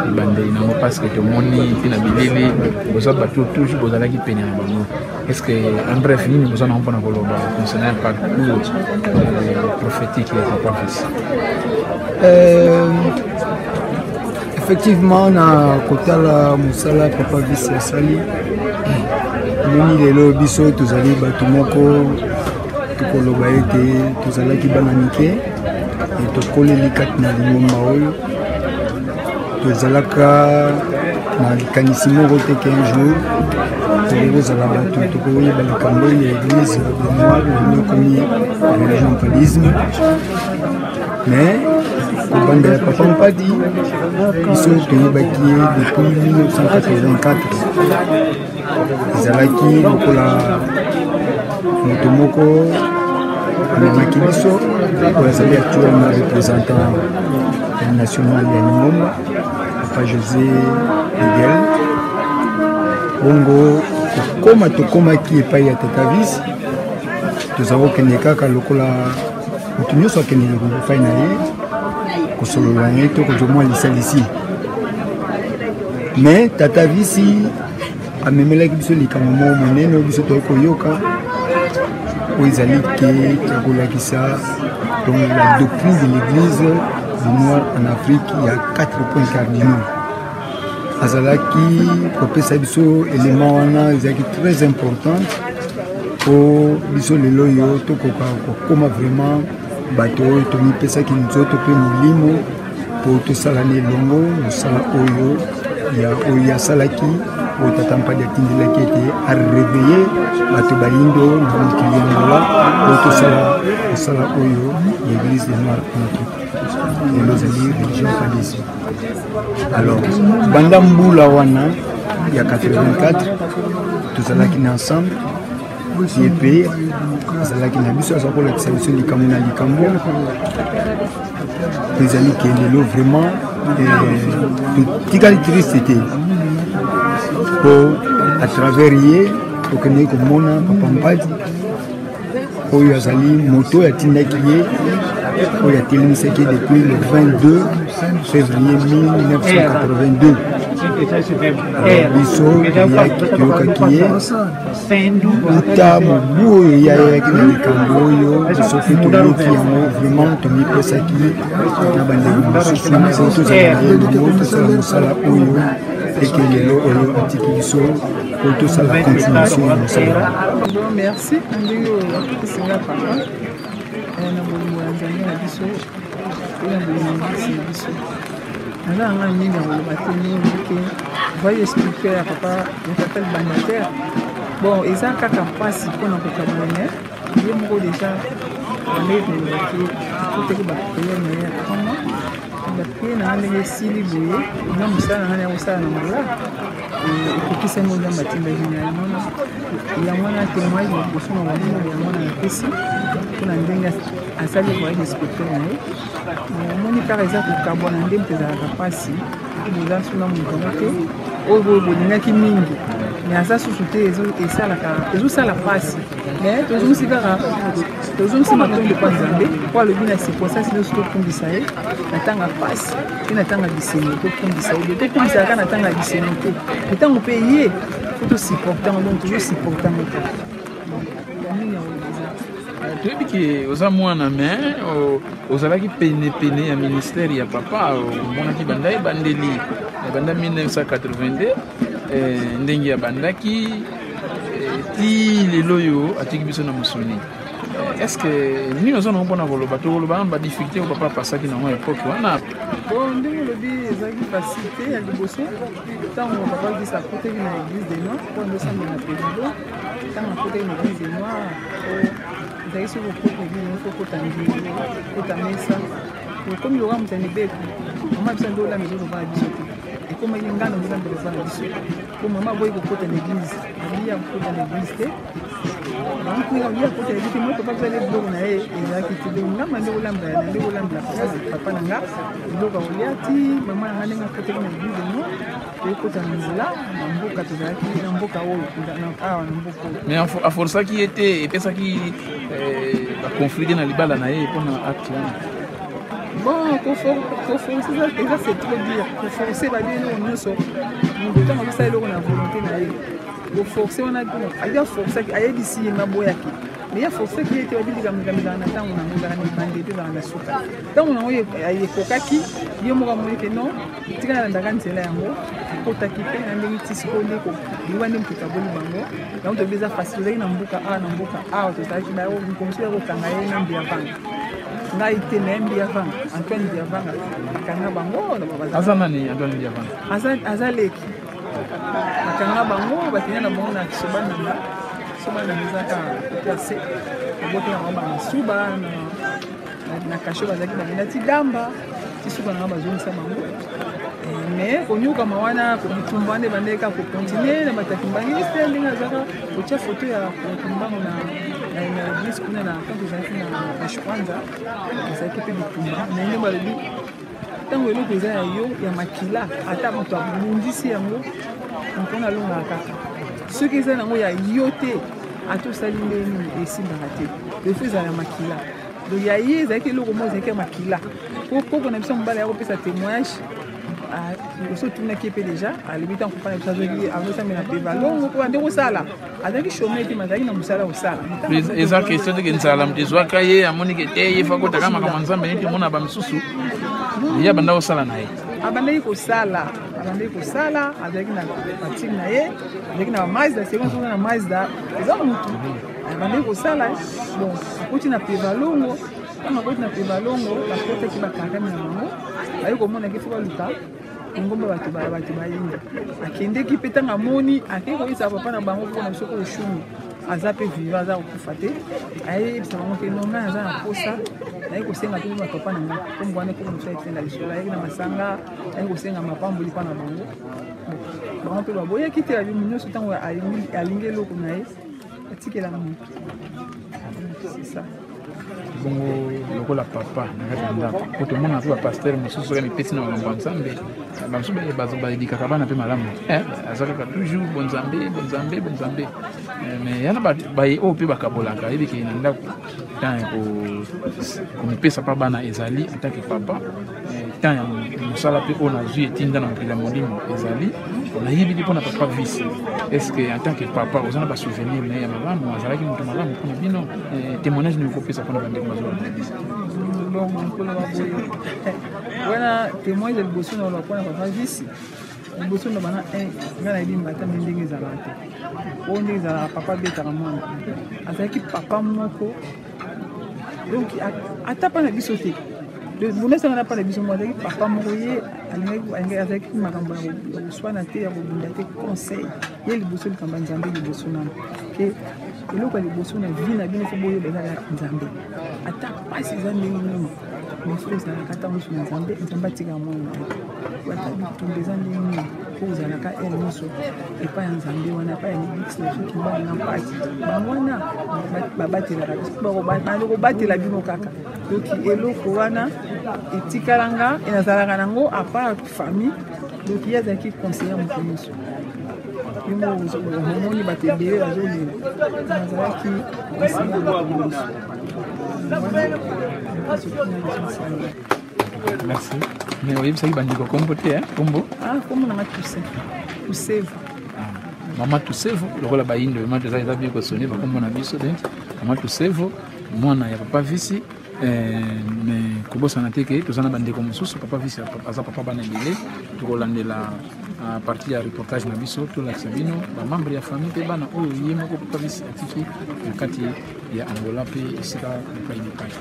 [SPEAKER 6] ebandeli nango parce que tomoni mpe na bilili boza bato toujours bozalaki pene na bango. Est-ce que en bref nini boza nango mpona koloba concernant un parcours prophétique ya Papa Visi?
[SPEAKER 11] Effectivement na kotala mosala Papa Visi asali moni lelo biso tozali bato moko tokoloba ete tozalaki bana mike tokoleli kati na lingomba oyo tozalaka na likanisi moko te qu'un jour tokozala bato tokoyeba likambo ya église de noir lelo ekomi religion mais kobanda ya Papa Mpadi biso toyebaki ye depuis 1984 ezalaki lokola moto moko amemaki biso oyo azali actuellement représentant national ya Lingomba Papa José Miguel bongo tokomaki epai ya Tata Visi tozala kokende kaka lokola moto nyonso akendele epai na ye kosolola ye to kozwa mwa lisalisi mais Tata Visi amemelaki biso likambo moko monene oyo biso toyei koyoka oyo ezali ke ya kolakisa donc la doctrine de l'église du noir en Afrique. Il y a 4 points cardinaux azalaki kopesa biso élément wana ezalaki très important po biso lelo oyo tokoka kokoma vraiment bato oyo tomipesaki nzoto mpe molimo po tosala na elongo mosala oyo asalaki oyo Tata Mpadi atindelaki ete aréveille bato bayindo na mokili ya ngola po tosala mosala oyo ya église de noir en Afrique lelo ezali religion padisme. Alors banda mbula wana ya 84 tozalaki na ensemble ye mpe azalaki na biso aza kolakisa biso likambo na likambo ezali ke lelo vraiment totikali triste te po à travers ye tokendeki komona Papa Mpadi oyo azali moto oyo atindaki ye oyo atelemisaki ye depuis le 22 février 1982 biso toyokaki ye uta mobu oyo yayaki na likambo oyo biso mpe toyoki yango vraiment tomipesaki na bandeko mosusu po tozala na ye longo tosala mosala oyo eke lelo oyo atiki biso po tosala continuation ya mosala.
[SPEAKER 12] Merci ndenge oyo bakokisinga papa na bolingo ya nzambe na biso oyo bolingo ya biso naza nga mingi ya koloba te mingi ke voye explique ya papa libandataire bon eza kaka mpasi mpona kokabona ye moko deja bandeki kolobaki koteki bapriere na ye akoma bapriere na nga ndenge esili boye nga mosala na nga ya kosala na mola ekokisa yango nzambe atindaki na yango yango wana témoigne na liboso na bango yango wana napesi mpona ndenge asali voye inspecteur na ye omoni kaka eza kokabwana nde moto ezalaka mpasi boza suna motono te oyo bolingaki mingi mais aza susu te ezosala mpasi mais tozongisi kaka tozongisi matondo mpa nzambe po alobi na circonstance nyonso tokumbisa ye na ntango ya mpasi mpe na ntango ya bisengo tokumbisa ye be tokumbisaka na ntango ya bisengo te ntango mpe ye po tosupportango donc tozosupportango te
[SPEAKER 6] toyebi ke oza mwana me ozalaki penepene ya ministère ya papa omonaki banda ebandeli banda 1982 ndenge ya bandaki ti lelo oyo atiki biso na mosuni. Est-ce que nini oza nango mpona koloba tokoloba na badifficulté oyo papa apasaki nango époque wana
[SPEAKER 12] bon ndenge olobi ezalaki facilité ya liboso ntango papa Visi akoteki na église de noir mpo ndosambela na président ntango akoteki na église de noir ezalaki soki okota église moko okota ndingo okota mesa okomi loka moto ya mibeko mama biso nde olamba ezoloba na biso te ekomaki ngana ozambe loba na biso po mama boyi kokota na église aliya kokota na église te ya kota ya église moi papa bizali biloko na ye ezalaki te donc ngamba nde olambela na nde olambela papa na nga biloko akolia ti mama na nga ndenge akoteki na église de moi ekota na nzela na mboka tozalaki na mboka oyo awa na mboka oyo
[SPEAKER 6] mais aforsaki ye te epesaki baconflit na libala na ye mpona acte wana
[SPEAKER 12] Bon, pour forcer ça c'est trop dur. Pour forcer va dire nous sommes nous devons ça le la volonté naïe. Pour forcer on a il forcer aye d'ici na boyaki. Mais il y a forcer qui était dit comme na temps on a ngana bandité dans la soupe. Donc on a aye kokaki yo mo ka mo ke non tika na ndaka nzela yango kota kipe na ndenge tisikondi ko liwande mpuka boni bango. Donc to beza facile na mbuka to taki na yo konsia ko tanga ye na mbia banga. Ngai te nembi avant Antoine Diavanga akanga bango na baba
[SPEAKER 6] azana ni Antoine Diavanga azaleki akanga bango
[SPEAKER 12] batina na bango na sobana nzaka place bote na baba suba na kasho bazaki na tidamba tisuba na bazonisa bango mais konyuka mawana ko mutumbane bandeka ko continuer na matakimbani standing azaka ucha photo ya kumbano na église kuna na quand j'ai na Shkwanza ça qui peut bitumba na ndio balobi tango eloko eza ya makila ata moto abundisi yango mpona longa kaka soki eza nango ya yo te atosali ndeni esimbaka te defo eza ya makila donc ya ye ezalaki eloko mo ezalaki ya makila poko na biso mobala ya kopesa témoignage so tunaki pe déjà alobi ntango kopana biso azoki azosamela mpe balongo mpo bande kosala azalaki chôme te mazalaki na mosala kosala
[SPEAKER 6] eza question teke nzala moto ezwaka ye amoniki te ye fa kotaka makambo nzambe neti mona bamisusu ye abanda kosala na ye
[SPEAKER 12] abandaki kosala azalaki na batime na ye azalaki na bamazda sekonde soza na mazda eza motu abandaki kosala bon akoti na pe balongo ntango akoti na pe balongo bakotaki bakangami na bango baye komonaki fo baluka ngomba bato bayinda akendeki mpe ntango amoni akei koyisa papa na bango mpona biso ko oshumi aza mpe viva aza kokufa te ayebisa bango mpe nonga aza na posa naye kosenga mpe bapapa na nga kombo wana ekoko mosu ayekenda lisolo ayeki na masanga naye kosenga mapamboli mpa na bango bango mpe baboyaki te babimi nyonso ntango alingi eloko na ye atikela motu c'est ça
[SPEAKER 6] bongo lokola papa na kati ya ndako po tomona mpe bapaster mosusu soki mipesi na makambo ya nzambe bamosusu baedikaka bana mpe malamu aza kaka toujours bonzambe mais yana baye oyo mpe bakabolaka yebike na ndako temps ya komipesa mpa bana ezali atake papa temps ya mosala mpe oyo nazwi etinda na mokili ya molimo ezali nayebi mpona papa visi est ce que en tant que papa oza na basouvenir na ye ya malamu azalaki moto malamu mpona bino témoignage nini kopesa mpona bandeko
[SPEAKER 12] wana témoignage ya liboso na oloba mpona papa visi liboso na bana nga nayebi mbata me ndenge ezalaka te oyo ndenge ezalaka papa abetaka mwana azalaki papa moko donc ata mpa na biso te bonesanga na mpa na biso moko azalaki papa moko ye azalaki makambo ya koswana te ya kobunda te conseil ye liboso likambo ya nzambe liboso nano ke eloko ya liboso na vie na bino fo boyoba ezalaka nzambe ata pasi eza ndenge nini mais fo ezalaka ata mosu na nzambe atika mwana na ye ata bitumba eza ndenge nini fo ozalaka ele nyonso epai ya nzambe wana epai ya libikisi na soki mbala na mpasi bango wana babatelaka biso kobatela bino kaka donc eloko wana etikalanga enazalaka nango apart famille donc ye azalaki conseiller moto nyonso omoni bato ebele bazolela nazalaki conseiller moto nyonso
[SPEAKER 6] merci mais oyebisaki bandeko kombo te kombo
[SPEAKER 12] kombo nanga tusevu
[SPEAKER 6] mama tusevu lokola bayindo mama eza bien kosone bakombo na biso te mama tusevu mwana ya papa visi mais kobosana te ke toza na bandeko mosusu papa visi aza papa bana ebele tokolandela partie ya reportage na biso tolakisa bino bamembre ya famille mpe bana oyo ye moko papa visi atiki na kati ya angola mpe esika epai nepai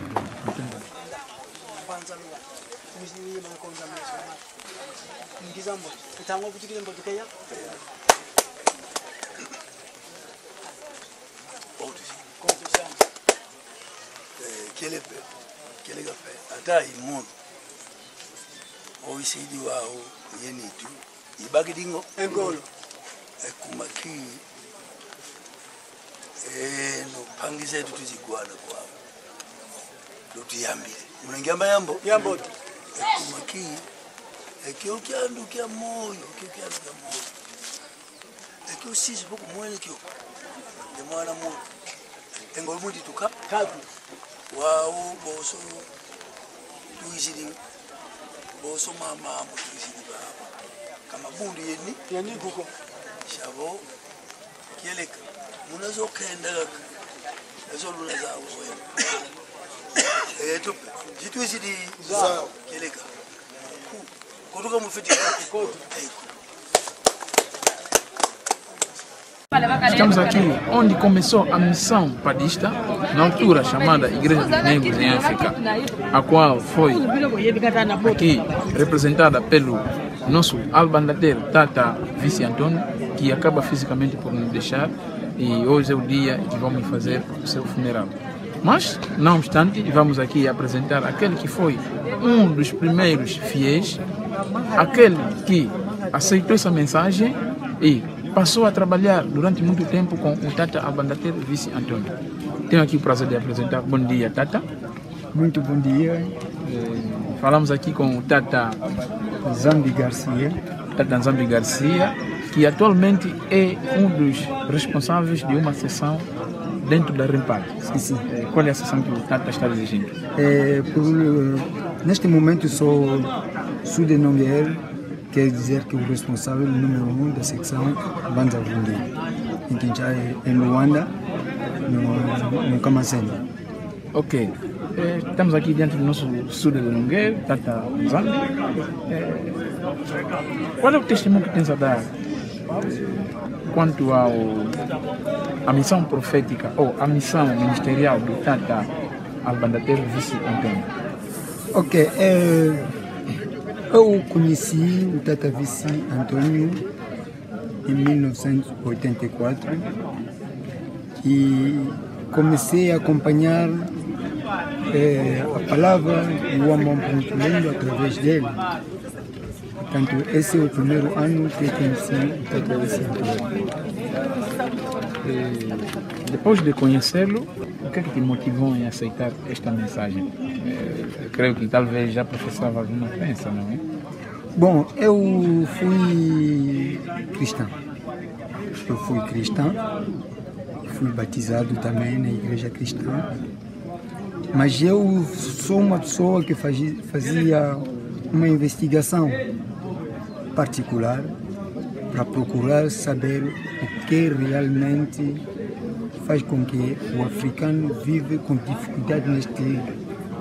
[SPEAKER 13] kele kafe ata imono oisidi wao yenitu ibaki dingo engolo ekumaki no pangise tu tuzigwana kwao lutiyambile unangiamba yambo ekumaki ekyokuyandukia moyo ekyosisi boku mwene kyo ne mwana moyo engolo mudi tuka kaku wao boso tuizidi boso mama tuizidi baba kama bundu yeni kuko shabo kieleka munazo kenda ezo lula za uzoe tu tuizidi kieleka kutoka mufiti
[SPEAKER 6] Estamos aqui onde começou a missão padista, na altura chamada Igreja dos Negros em África, a qual foi aqui representada pelo nosso albandadeiro Tata Vice Antônio, que acaba fisicamente por nos deixar, e hoje é o dia que vamos fazer o seu funeral. Mas, não obstante, vamos aqui apresentar aquele que foi um dos primeiros fiéis, aquele que aceitou essa mensagem e passou a trabalhar durante muito tempo com o Tata Albandadeiro Vice Antônio. Tenho aqui o prazer de apresentar. Bom dia, Tata.
[SPEAKER 11] Muito bom dia.
[SPEAKER 6] Falamos aqui com o Tata
[SPEAKER 11] Zambi Garcia.
[SPEAKER 6] Tata Zambi Garcia, que atualmente é um dos responsáveis de uma sessão dentro da REMPAD.
[SPEAKER 11] Sim.
[SPEAKER 6] Qual é a sessão que o Tata está dirigindo?
[SPEAKER 11] Neste momento sou Sudenonguer, quer dizer que o responsável número 1 da secção Banza Vundi, em Kinshasa, em Luanda, no Kamasende.
[SPEAKER 6] Ok. Estamos aqui dentro do nosso Suda de Nongueira, Tata Zambi. Qual é o testemunho que tens a dar quanto à missão profética ou a missão ministerial do Tata Albandadeiro Vice Antônio?
[SPEAKER 11] Ok. Eu conheci o Tata Vice Antônio em 1984 e comecei a acompanhar a palavra e o amor lendo através dele. Portanto, esse é o primeiro ano que eu conheci o Tata Vice Antônio.
[SPEAKER 6] Depois de conhecê-lo, o que é que te motivou em aceitar esta mensagem? Creio que talvez já professava alguma crença, não é?
[SPEAKER 11] Bom, eu fui cristão. Fui batizado também na igreja cristã. Mas eu sou uma pessoa que fazia uma investigação particular para procurar saber o que realmente faz com que o africano vive com dificuldade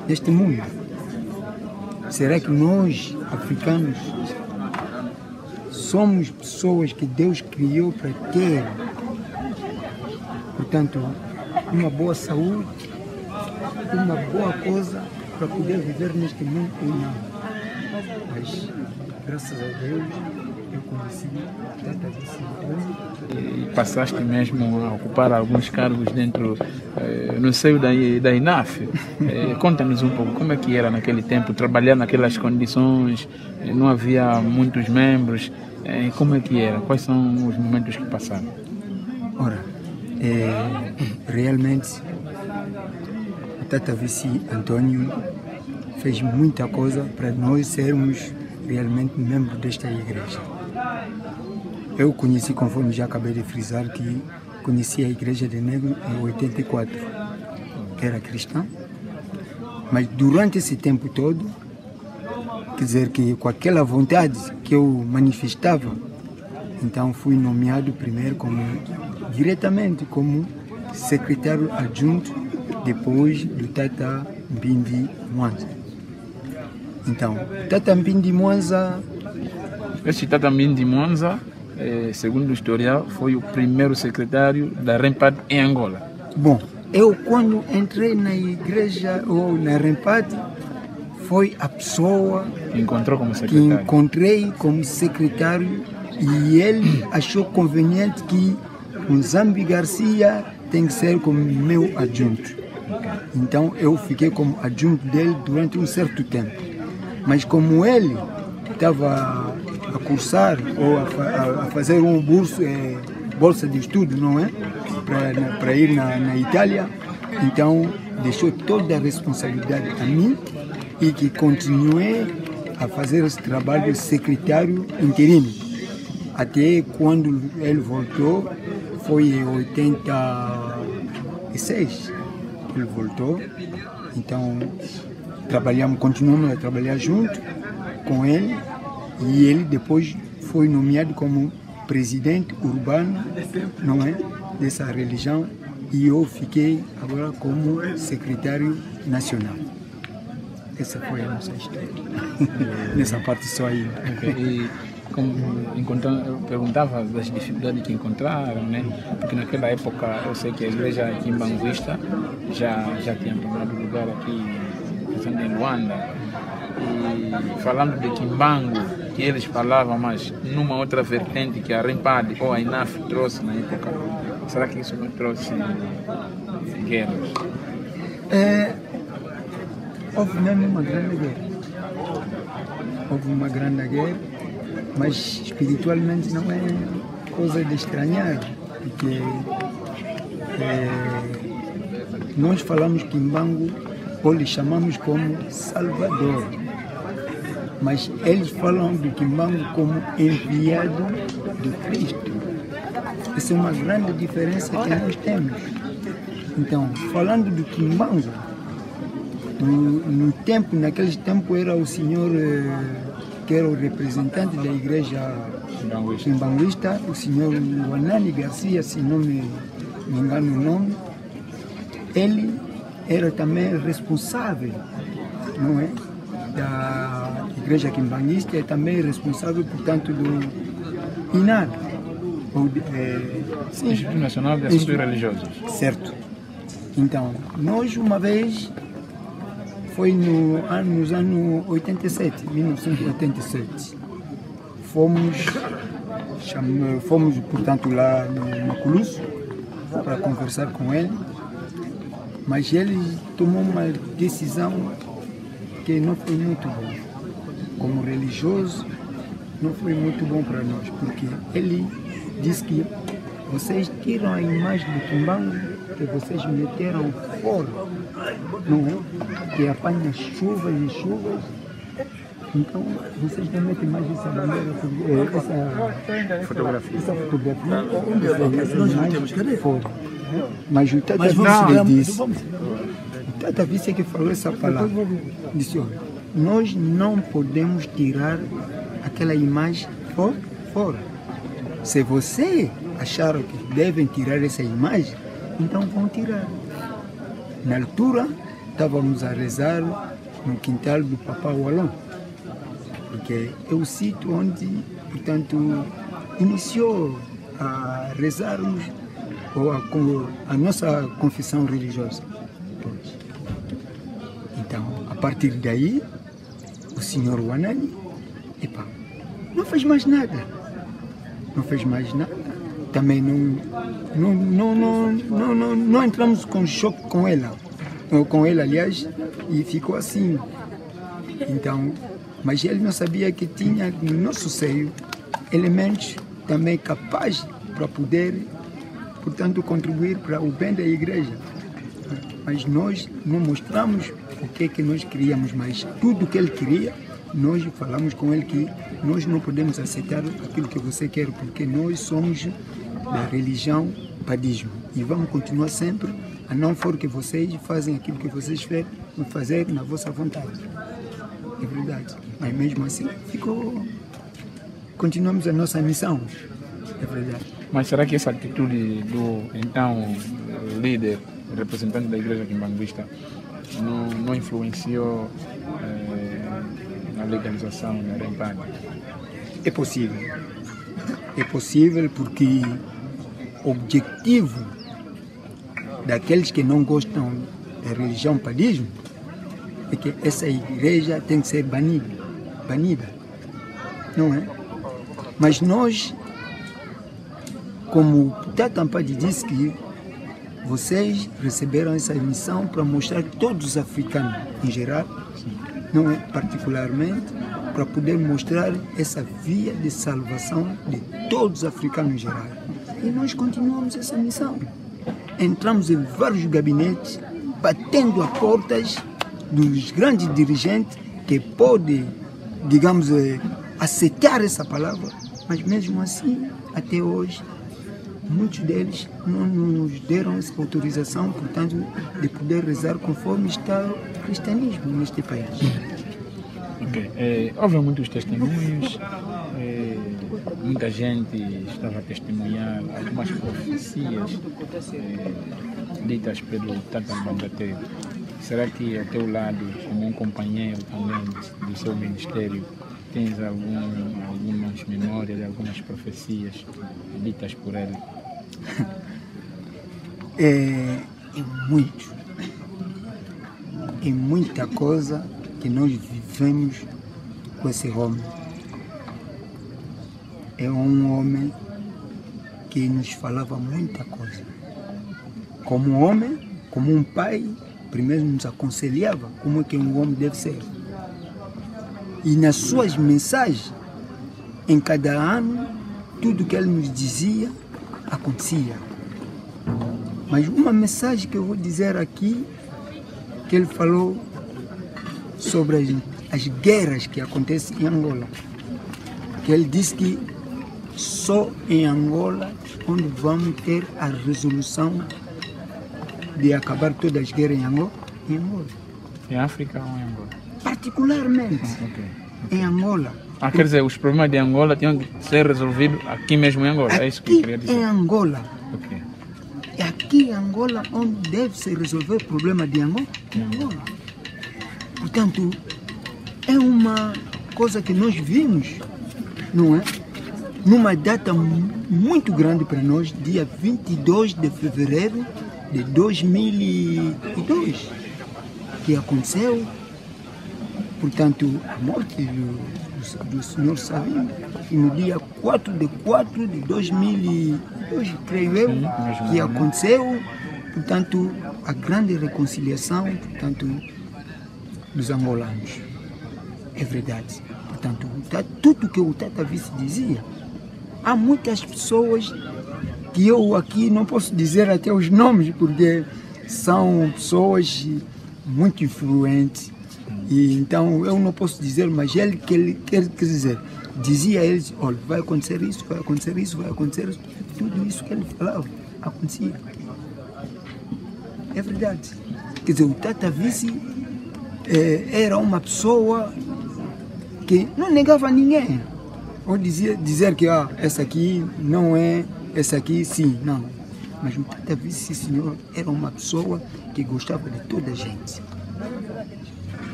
[SPEAKER 11] neste mundo. Será que nós, africanos, somos pessoas que Deus criou para ter, portanto, uma boa saúde, uma boa coisa para poder viver neste mundo ou não? Mas, graças a Deus, eu conheci Tata Vice Antônio.
[SPEAKER 6] E passaste mesmo a ocupar alguns cargos dentro, no seio da INAF. Conta-nos um pouco como é que era naquele tempo, trabalhar naquelas condições, não havia muitos membros, como é que era? Quais são os momentos que passaram?
[SPEAKER 11] Ora, realmente, o Tata Vice Antônio fez muita coisa para nós sermos realmente membros desta igreja. Eu conheci, conforme já acabei de frisar, que conheci a Igreja de Negro em 84. Era cristã, mas durante esse tempo todo, quer dizer que com aquela vontade que eu manifestava, então fui nomeado primeiro diretamente como secretário adjunto, depois do Tata Mbindi Mwanza. Então, Tata Mbindi Mwanza...
[SPEAKER 6] Esse Tata Mbindi Mwanza, segundo o historial, foi o primeiro secretário da REMPAD em Angola.
[SPEAKER 11] Bom, eu quando entrei na igreja ou na REMPAD, foi a pessoa
[SPEAKER 6] que
[SPEAKER 11] encontrei como secretário e ele achou conveniente que o Zambi Garcia tem que ser como meu adjunto. Então eu fiquei como adjunto dele durante um certo tempo. Mas como ele estava a cursar ou a fazer um bolsa de estudo, não é? Para ir na Itália, então deixou toda a responsabilidade a mim e que continuei a fazer esse trabalho de secretário interino. Até quando ele voltou, foi em 86 ele voltou, então continuamos a trabalhar junto com ele, e ele depois foi nomeado como presidente urbano, não é, dessa religião, e eu fiquei agora como secretário nacional. Essa foi a nossa história. Nessa parte só aí.
[SPEAKER 6] E como eu perguntava das dificuldades que encontraram, né? Porque naquela época eu sei que a igreja quimbanguista já tinha tomado lugar aqui em Luanda. E falando de Quimbango, que eles falavam, mas numa outra vertente que a Rempad ou a INAF trouxe na época, será que isso não trouxe guerras?
[SPEAKER 11] Houve mesmo uma grande guerra. Houve uma grande guerra, mas espiritualmente não é coisa de estranhar, porque nós falamos Quimbango ou lhe chamamos como Salvador, mas eles falam do Quimbango como enviado de Cristo. Essa é uma grande diferença que nós temos. Então, falando do Quimbango, naqueles tempos era o senhor que era o representante da igreja quimbanguista, o senhor Wanani Garcia, se não me engano o nome. Ele era também responsável, não é, da igreja quimbanguista, é também responsável, portanto, do INAR,
[SPEAKER 6] Instituto Nacional de Assuntos Religiosos.
[SPEAKER 11] Certo. Então, nós uma vez, foi nos anos 87, 1987, fomos, portanto, lá no Maculuço para conversar com ele, mas ele tomou uma decisão que não foi muito boa. Como religioso, não foi muito bom para nós, porque ele disse que vocês tiram a imagem do Quimbango que vocês meteram fora, não é? Que apanha chuvas e chuvas. Então, vocês não metem mais essa bandeira, essa fotografia, essa imagem fora. Mas o Tata Vice disse, o Tata Vice que falou essa palavra, disse, olha, nós não podemos tirar aquela imagem fora. Se você achar que devem tirar essa imagem, então vão tirar. Na altura, estávamos a rezar no quintal do Papá Walon, porque é o sítio onde, portanto, iniciou a rezarmos a nossa confissão religiosa. Então, a partir daí, o senhor Wanani, não fez mais nada. Não fez mais nada. Também não entramos com choque com ele, aliás, e ficou assim. Então, mas ele não sabia que tinha no nosso seio elementos também capazes para poder, portanto, contribuir para o bem da igreja. Mas nós não mostramos o que nós queríamos, mas tudo o que ele queria, nós falamos com ele que nós não podemos aceitar aquilo que você quer, porque nós somos da religião padismo e vamos continuar sempre, a não for que vocês fazem aquilo que vocês querem fazer na vossa vontade. É verdade. Mas mesmo assim, continuamos a nossa missão. É verdade.
[SPEAKER 6] Mas será que essa atitude do então líder, representante da igreja quimbanguista, não influenciou na legalização da Rempad?
[SPEAKER 11] É possível. É possível porque o objetivo daqueles que não gostam da religião padismo é que essa igreja tem que ser banida, não é? Mas nós, como o Tata Ampadi disse, que vocês receberam essa missão para mostrar a todos os africanos em geral, não é? Particularmente, para poder mostrar essa via de salvação de todos os africanos em geral. E nós continuamos essa missão. Entramos em vários gabinetes, batendo a portas dos grandes dirigentes que podem, digamos, aceitar essa palavra, mas mesmo assim, até hoje, muitos deles não nos deram essa autorização, portanto, de poder rezar conforme está o cristianismo neste país.
[SPEAKER 6] Okay. Houve muitos testemunhos, muita gente estava a testemunhar algumas profecias ditas pelo Tata Mbangateiro. Será que ao teu lado, como um companheiro também do seu ministério, tens algumas memórias de algumas profecias ditas por ele?
[SPEAKER 11] É muita coisa que nós vivemos com esse homem. É um homem que nos falava muita coisa. Como homem, como um pai, primeiro nos aconselhava como é que um homem deve ser. E nas suas mensagens, em cada ano, tudo que ele nos dizia acontecia. Mas uma mensagem que eu vou dizer aqui, que ele falou sobre as guerras que acontecem em Angola. Que ele disse que só em Angola onde vamos ter a resolução de acabar todas as guerras em Angola.
[SPEAKER 6] Em África ou em Angola?
[SPEAKER 11] Particularmente em Angola.
[SPEAKER 6] Quer dizer, os problemas de Angola tinham que ser resolvidos aqui mesmo em Angola, é isso que eu queria dizer?
[SPEAKER 11] Em Angola. É aqui em Angola onde deve se resolver o problema de Angola. Em Angola. Portanto, é uma coisa que nós vimos, não é? Numa data muito grande para nós, dia 22 de fevereiro de 2002, que aconteceu, portanto, a morte do senhor Savimbi, no dia 4 de 2002, creio eu, que aconteceu, portanto, a grande reconciliação, portanto, dos angolanos. É verdade. Portanto, tudo que o Tata Vice dizia, há muitas pessoas que eu aqui não posso dizer até os nomes, porque são pessoas muito influentes, e então eu não posso dizer, mas ele quer dizer, dizia a eles, olha, vai acontecer isso, vai acontecer isso, vai acontecer isso, tudo isso que ele falava, acontecia. É verdade. Quer dizer, o Tata Vice era uma pessoa que não negava a ninguém. Ou dizer que essa aqui não é, essa aqui sim, não. Mas o Tata Vice, senhor, era uma pessoa que gostava de toda a gente.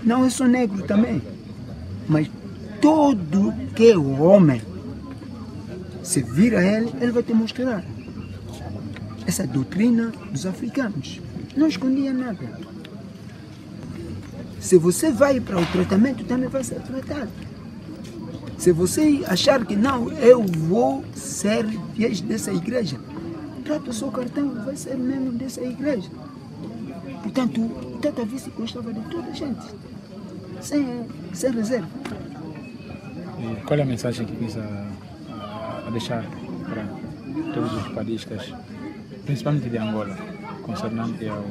[SPEAKER 11] Não é só negro também, mas todo que é homem, se vira ele, ele vai te mostrar. Essa doutrina dos africanos não escondia nada. Se você vai para o tratamento, também vai ser tratado. Se você achar que não, eu vou ser fiel dessa igreja, trata o seu cartão, vai ser membro dessa igreja. Portanto, o Tata Vice gostava de toda a gente, sem reserva.
[SPEAKER 6] E qual é a mensagem que quis a deixar para todos os padistas, principalmente de Angola, concernente ao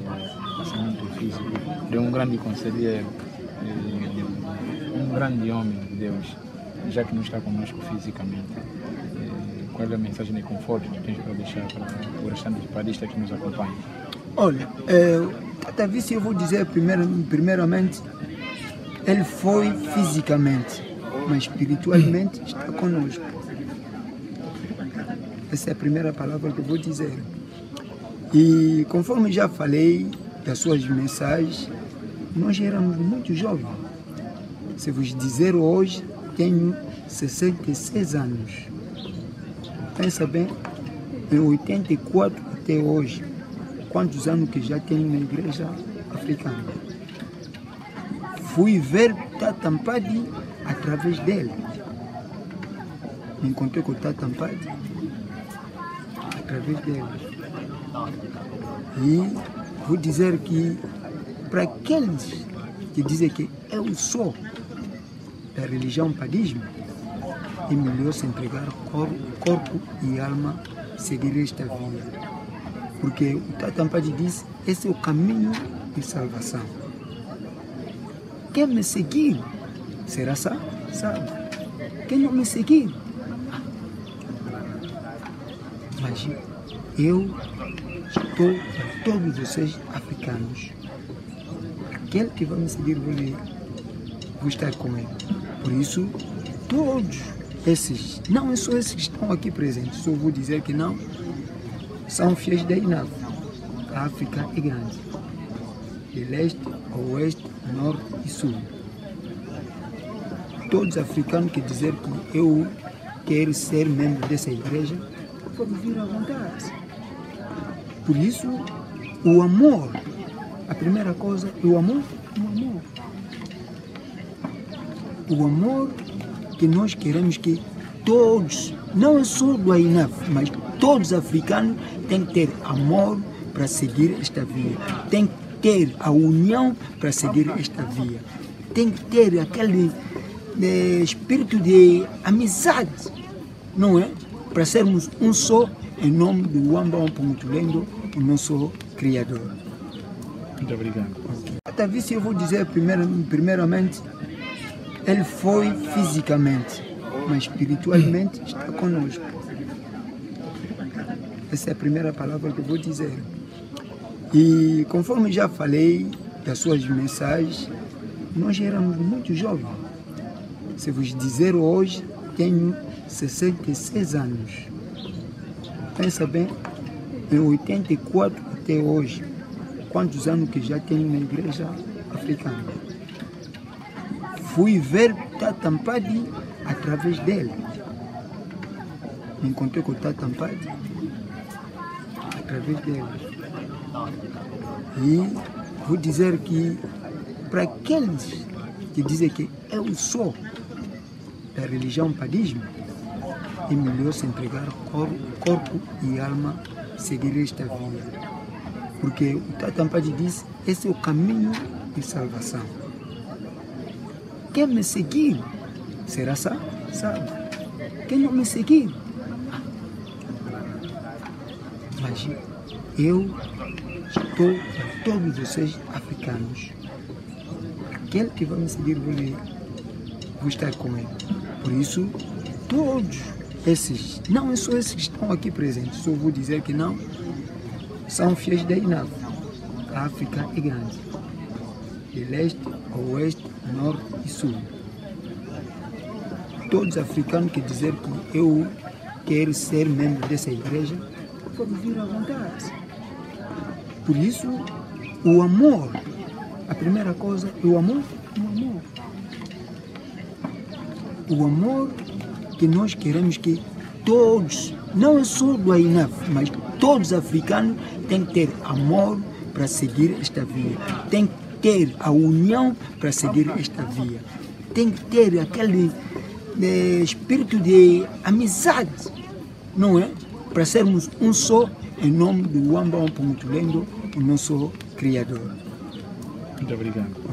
[SPEAKER 6] nascimento físico de um grande conselheiro, um grande homem de Deus, já que não está conosco fisicamente? Qual é a mensagem de conforto que tens para deixar para o restante dos padistas que nos acompanham?
[SPEAKER 11] Olha, Tata Vice, eu vou dizer primeiramente, ele foi fisicamente, mas espiritualmente está conosco. Essa é a primeira palavra que eu vou dizer. E conforme já falei das suas mensagens, nós éramos muito jovens. Se vos dizer hoje, tenho 66 anos. Pensa bem, em 84 até hoje, quantos anos que já tenho na igreja africana. Fui ver Tata Mpadi através dele. Me encontrei com Tata Mpadi através dele. E vou dizer que para aqueles que dizem que eu sou da religião padismo, é melhor se entregar corpo e alma, seguir esta vida. Porque o Tata Mpadi disse, esse é o caminho de salvação. Quem me seguir será salvo. Quem não me seguir, mas eu estou para todos vocês africanos. Aquele que vai me seguir, vou estar com ele. Por isso, todos esses, não é só esses que estão aqui presentes, só vou dizer que não, são fiéis da INAV. A África é grande, de leste a oeste, norte e sul. Todos os africanos que dizer que eu quero ser membro dessa igreja, pode vir à vontade. Por isso, o amor, a primeira coisa é o amor. O amor que nós queremos que todos, não é só do AINAF, mas todos os africanos têm que ter amor para seguir esta via. Tem que ter a união para seguir esta via. Tem que ter aquele espírito de amizade, não é? Para sermos um só, em nome do Wamba Mpungutulendo, o nosso Criador.
[SPEAKER 6] Muito obrigado.
[SPEAKER 11] Talvez eu vou dizer primeiramente, ele foi fisicamente, mas espiritualmente está conosco. Essa é a primeira palavra que eu vou dizer. E conforme já falei das suas mensagens, nós éramos muito jovens. Se vos dizer hoje, tenho 66 anos. Pensa bem, em 84 até hoje, quantos anos que já tenho na igreja africana. Fui ver Tata Mpadi através dele. Me encontrei com Tata Mpadi através dele. E vou dizer que para aqueles que dizem que eu sou da religião padismo, é melhor se entregar corpo e alma, seguir esta via. Porque o Tata Mpadi disse, esse é o caminho de salvação. Quem me seguir será salvo. Quem não me seguir, mas eu estou para todos vocês africanos. Aquele que vai me seguir, vou estar com ele. Por isso, todos esses, não é só esses que estão aqui presentes, só vou dizer que não, são fiéis da INAV. A África é grande, de leste a oeste, norte e sul. Todos os africanos que dizer que eu quero ser membro dessa igreja, pode vir à vontade. Por isso, o amor, a primeira coisa é o amor. O amor que nós queremos que todos, não é só do AINAF, mas todos os africanos têm que ter amor para seguir esta via. Tem que ter a união para seguir esta via. Tem que ter aquele espírito de amizade, não é? Para sermos um só, em nome do Wamba Mpungutulendo, o nosso Criador.
[SPEAKER 6] Muito obrigado.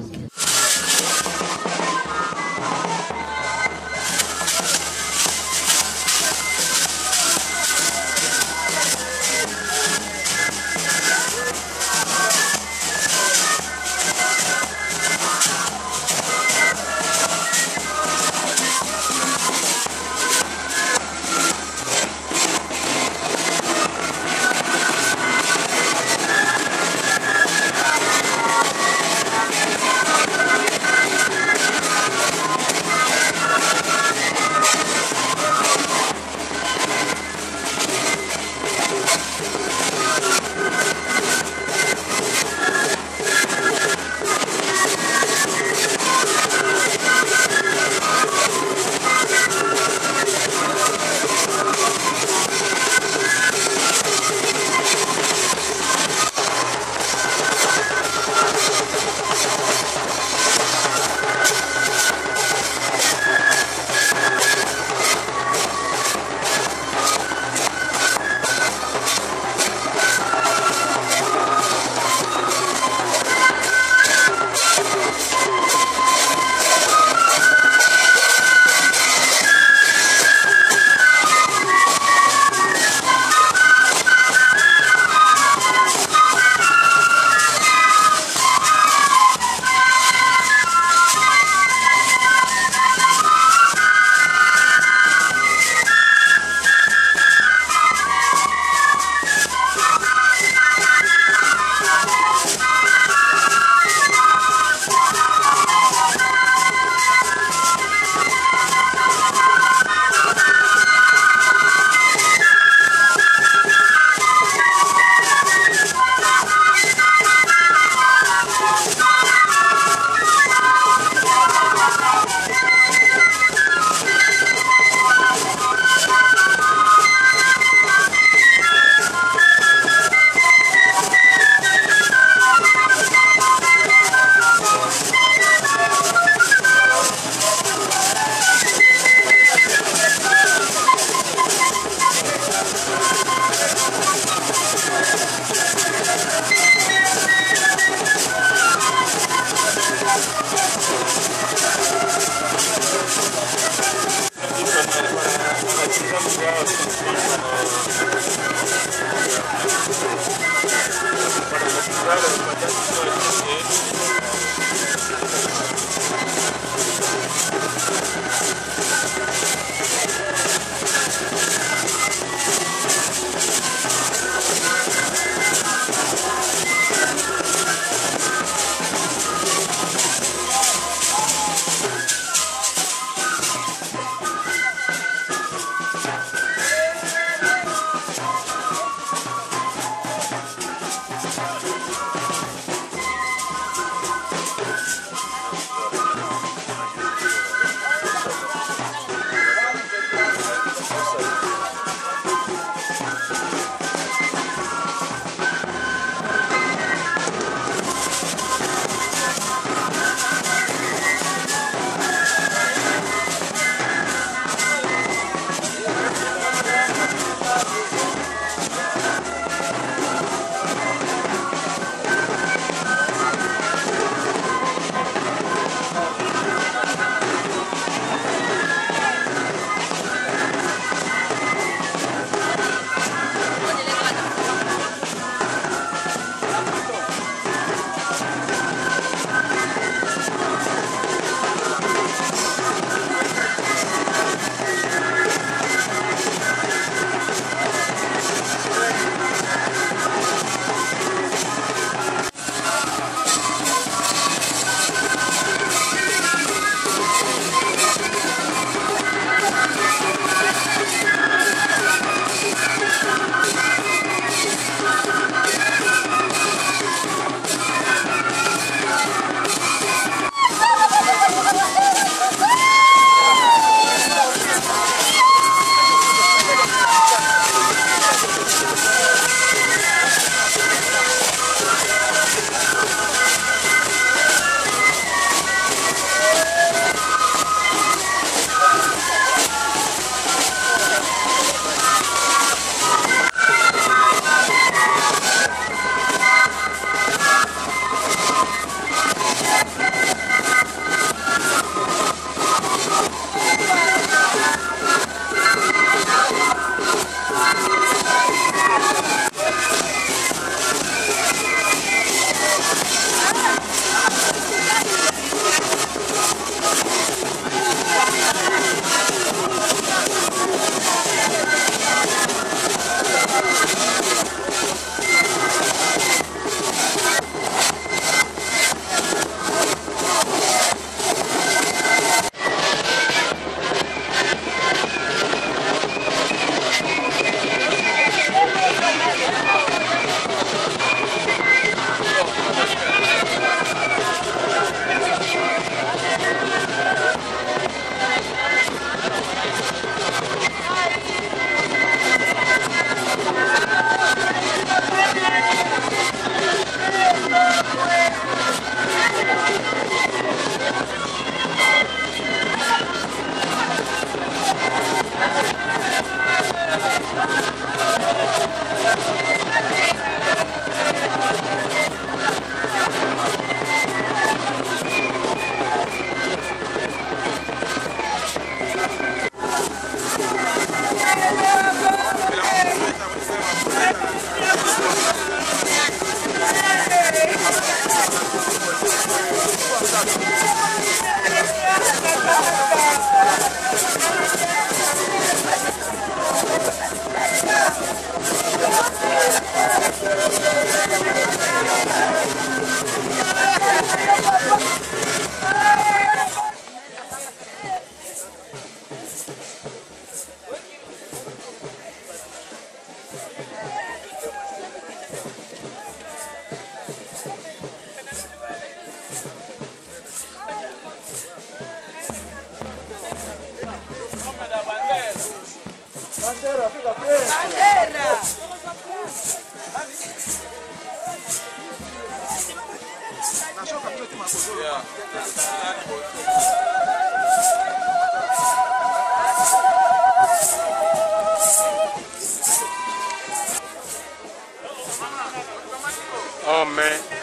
[SPEAKER 7] Amen.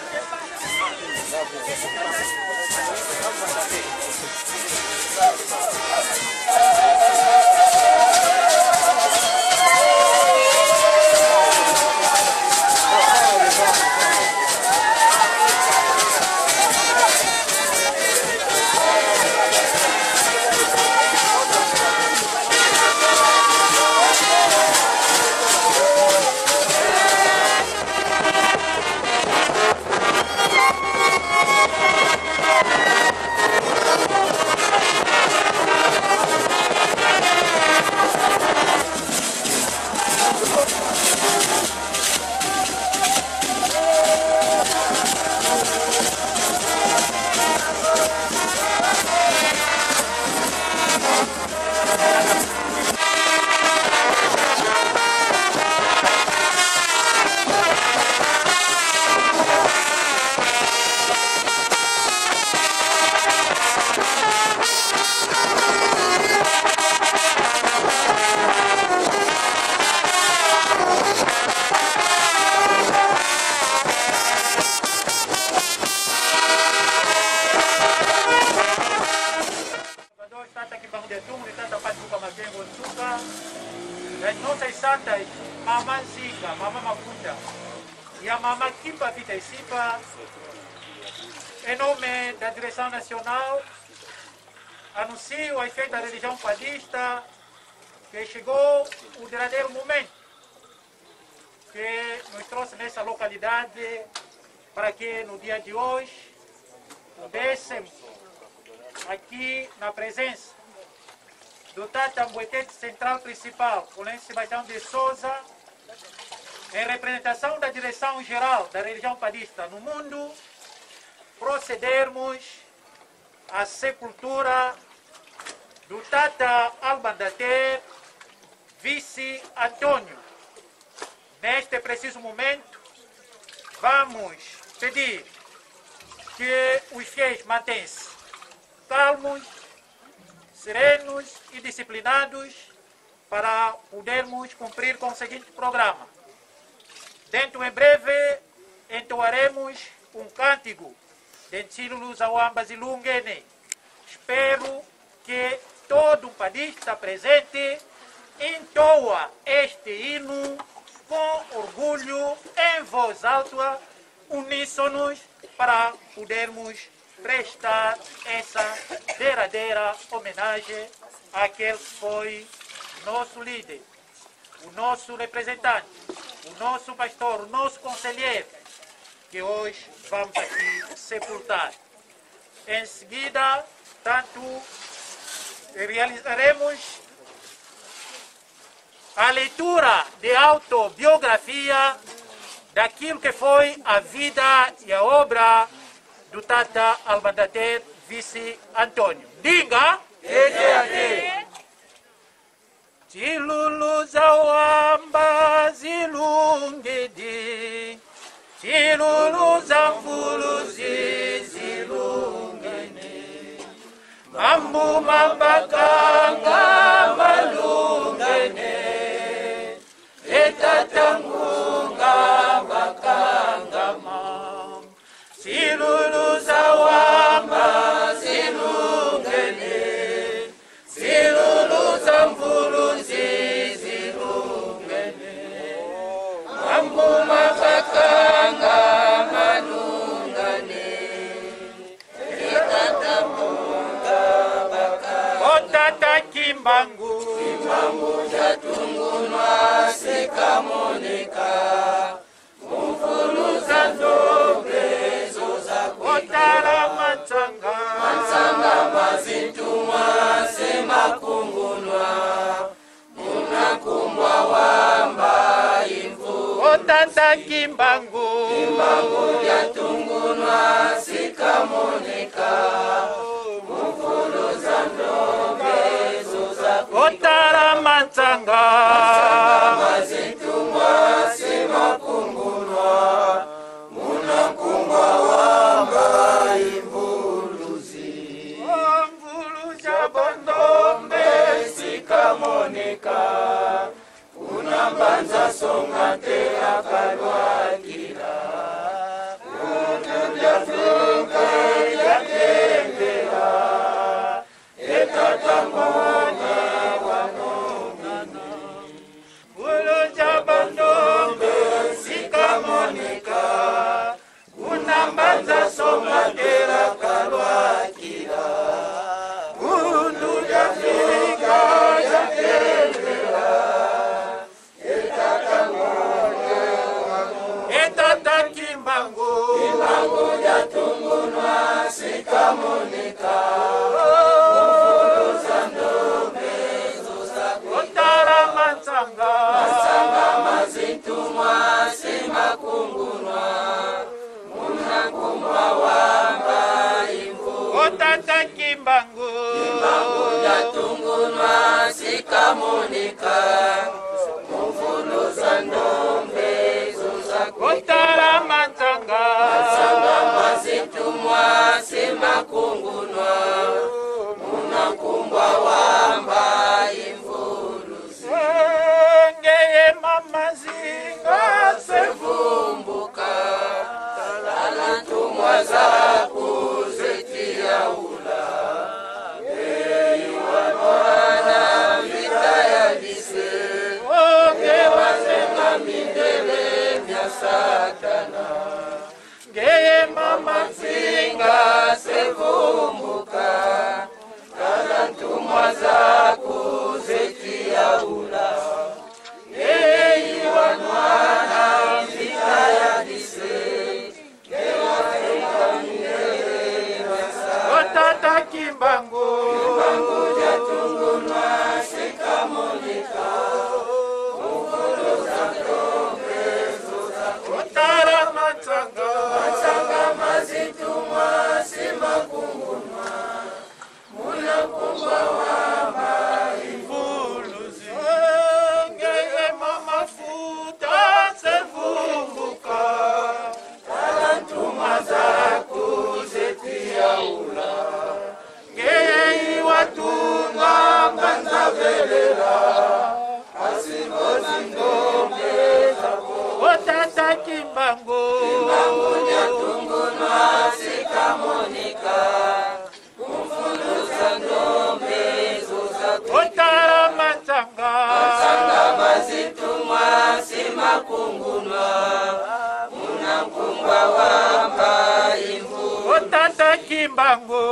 [SPEAKER 14] das nossas santas, Mamã Zica, Mamã Macunda e a Mamã Kipa Vita e Sipa, em nome da Direção Nacional, anuncio a efeito da religião padista que chegou o verdadeiro momento que nos trouxe nessa localidade para que no dia de hoje pudéssemos aqui na presença do Tata Mboetete Central Principal, Colégio Sebastião de Souza, em representação da Direção Geral da Religião Padista no mundo, procedermos à sepultura do Tata Albandater, vice Antônio. Neste preciso momento, vamos pedir que os fiéis mantenham-se calmos, serenos e disciplinados para podermos cumprir com o seguinte programa. Dentro em breve, entoaremos um cântico de Ntsilulu Zawamba Zilungene. Espero que todo padista presente entoa este hino com orgulho, em voz alta, uníssonos, para podermos prestar essa derradeira homenagem àquele que foi nosso líder, o nosso representante, o nosso pastor, o nosso conselheiro, que hoje vamos aqui sepultar. Em seguida, tanto realizaremos a leitura de autobiografia daquilo que foi a vida e a obra do Tata Albandater, vice Antônio. Diga! Chilulu Zawamba Zilungedi, Chilulu Zamfulu Zilungene, Mambu Mambakanga Malungene, Etatangunga Bakanga Mam, Chilulu Zawamba Zilungene, Chilulu Zamfulu Zilungene, Mambu Mambakanga Malungene, Etatangunga Otata Kimbangu, Kimbangu Jatungunwa Sikamonika, Mufuluza Ndobezo Zakwe, Otara Matsanga, Matsanga Mazintumwa Semakungunwa, Munakumbwa Wamba Imfu, Otata Kimbangu, Kimbangu Jatungunwa Sikamonika, Mufuluza Ndobezo Zakwe, Otara Matsanga, Mazintumwa Semakungunwa, Munakumbwa Wamba Imfu.
[SPEAKER 5] sikamoneka unambanza songa tera kalwakila utujafunga yatendera etatamona wanongana ulojabandombe sikamoneka unambanza songa tera kalwakila utujafunga yatendera Kimbangu yatungunwa sikamonika mfuluza ndombe zosakotara mansanga mazitumwa simakungunwa munakumwa wamba imvu otata Kimbangu yatungunwa sikamonika mfuluza ndombe kotara mansanga mazitumwa simakungunwa munakumbwa wamba imvuluzi ngeye mamazinga sevumbuka talantumwa zakuzetia ula eiwanwana vita ya vise ongewazenga mindele Satana ngeye mama zinga sevumbuka talantumwa zakuzetia ula eiwanwana vita ya dise otata Kimbangu jatungunwa sikamonika Mansanga mazitumwa simakungunwa munakumbwa wamba imvuluzi ngeye mamafuta sevumbuka talantumwa zakuzetia ula ngeye iwatunga mbanzavelela asivozindombe otata Kimbangu yatungunwa sikamonika kumfuluza ndombe otara mansanga mazitumwa simakungunwa munakumbwa wamba imvu otata Kimbangu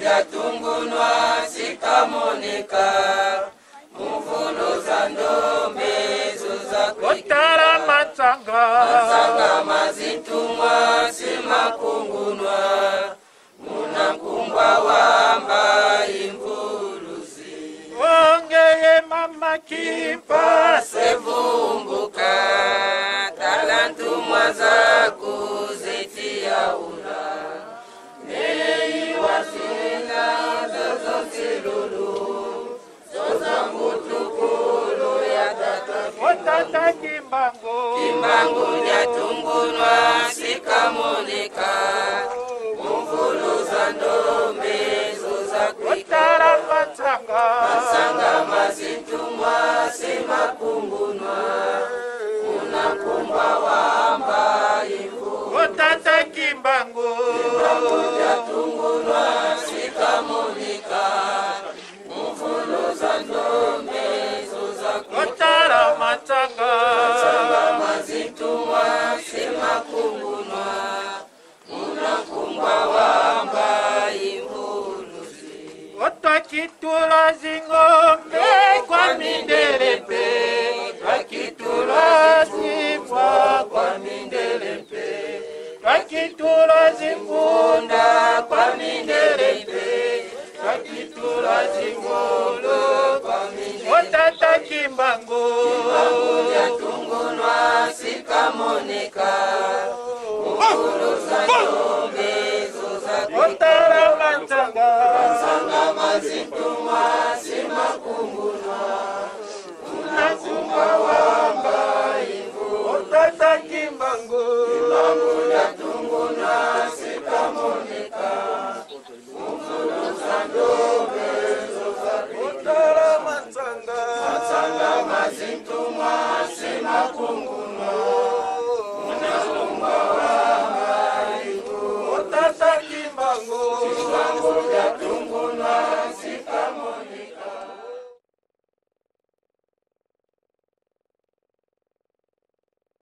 [SPEAKER 5] yatungunwa sikamonika kumfuluza ndombe otara mansanga mazitumwa simakungunwa munakumbwa wamba imvuluzi ongeye mama Kimpa sevumbuka talantumwa zakuzetia ula neiwasinga zozosilulu zozambutukulu ya tata otata Kimbangu yatungunwa sikamonika mfuluza ndombe zozakwikara mansanga mazitumwa simakungunwa munakumbwa wamba imvu otata Kimbangu yatungunwa sikamonika mfuluza ndombe zozakwikara mansanga mazitumwa simakungunwa munakumbwa wamba imvuluzi otwakitula zingombe kwa mindelepe twakitula zimvwa kwa mindelepe twakitula zimpunda kwa mindelepe twakitula zingolo kwa mindelepe otata Kimbangu yatungunwa sikamonika mfuluza ndombe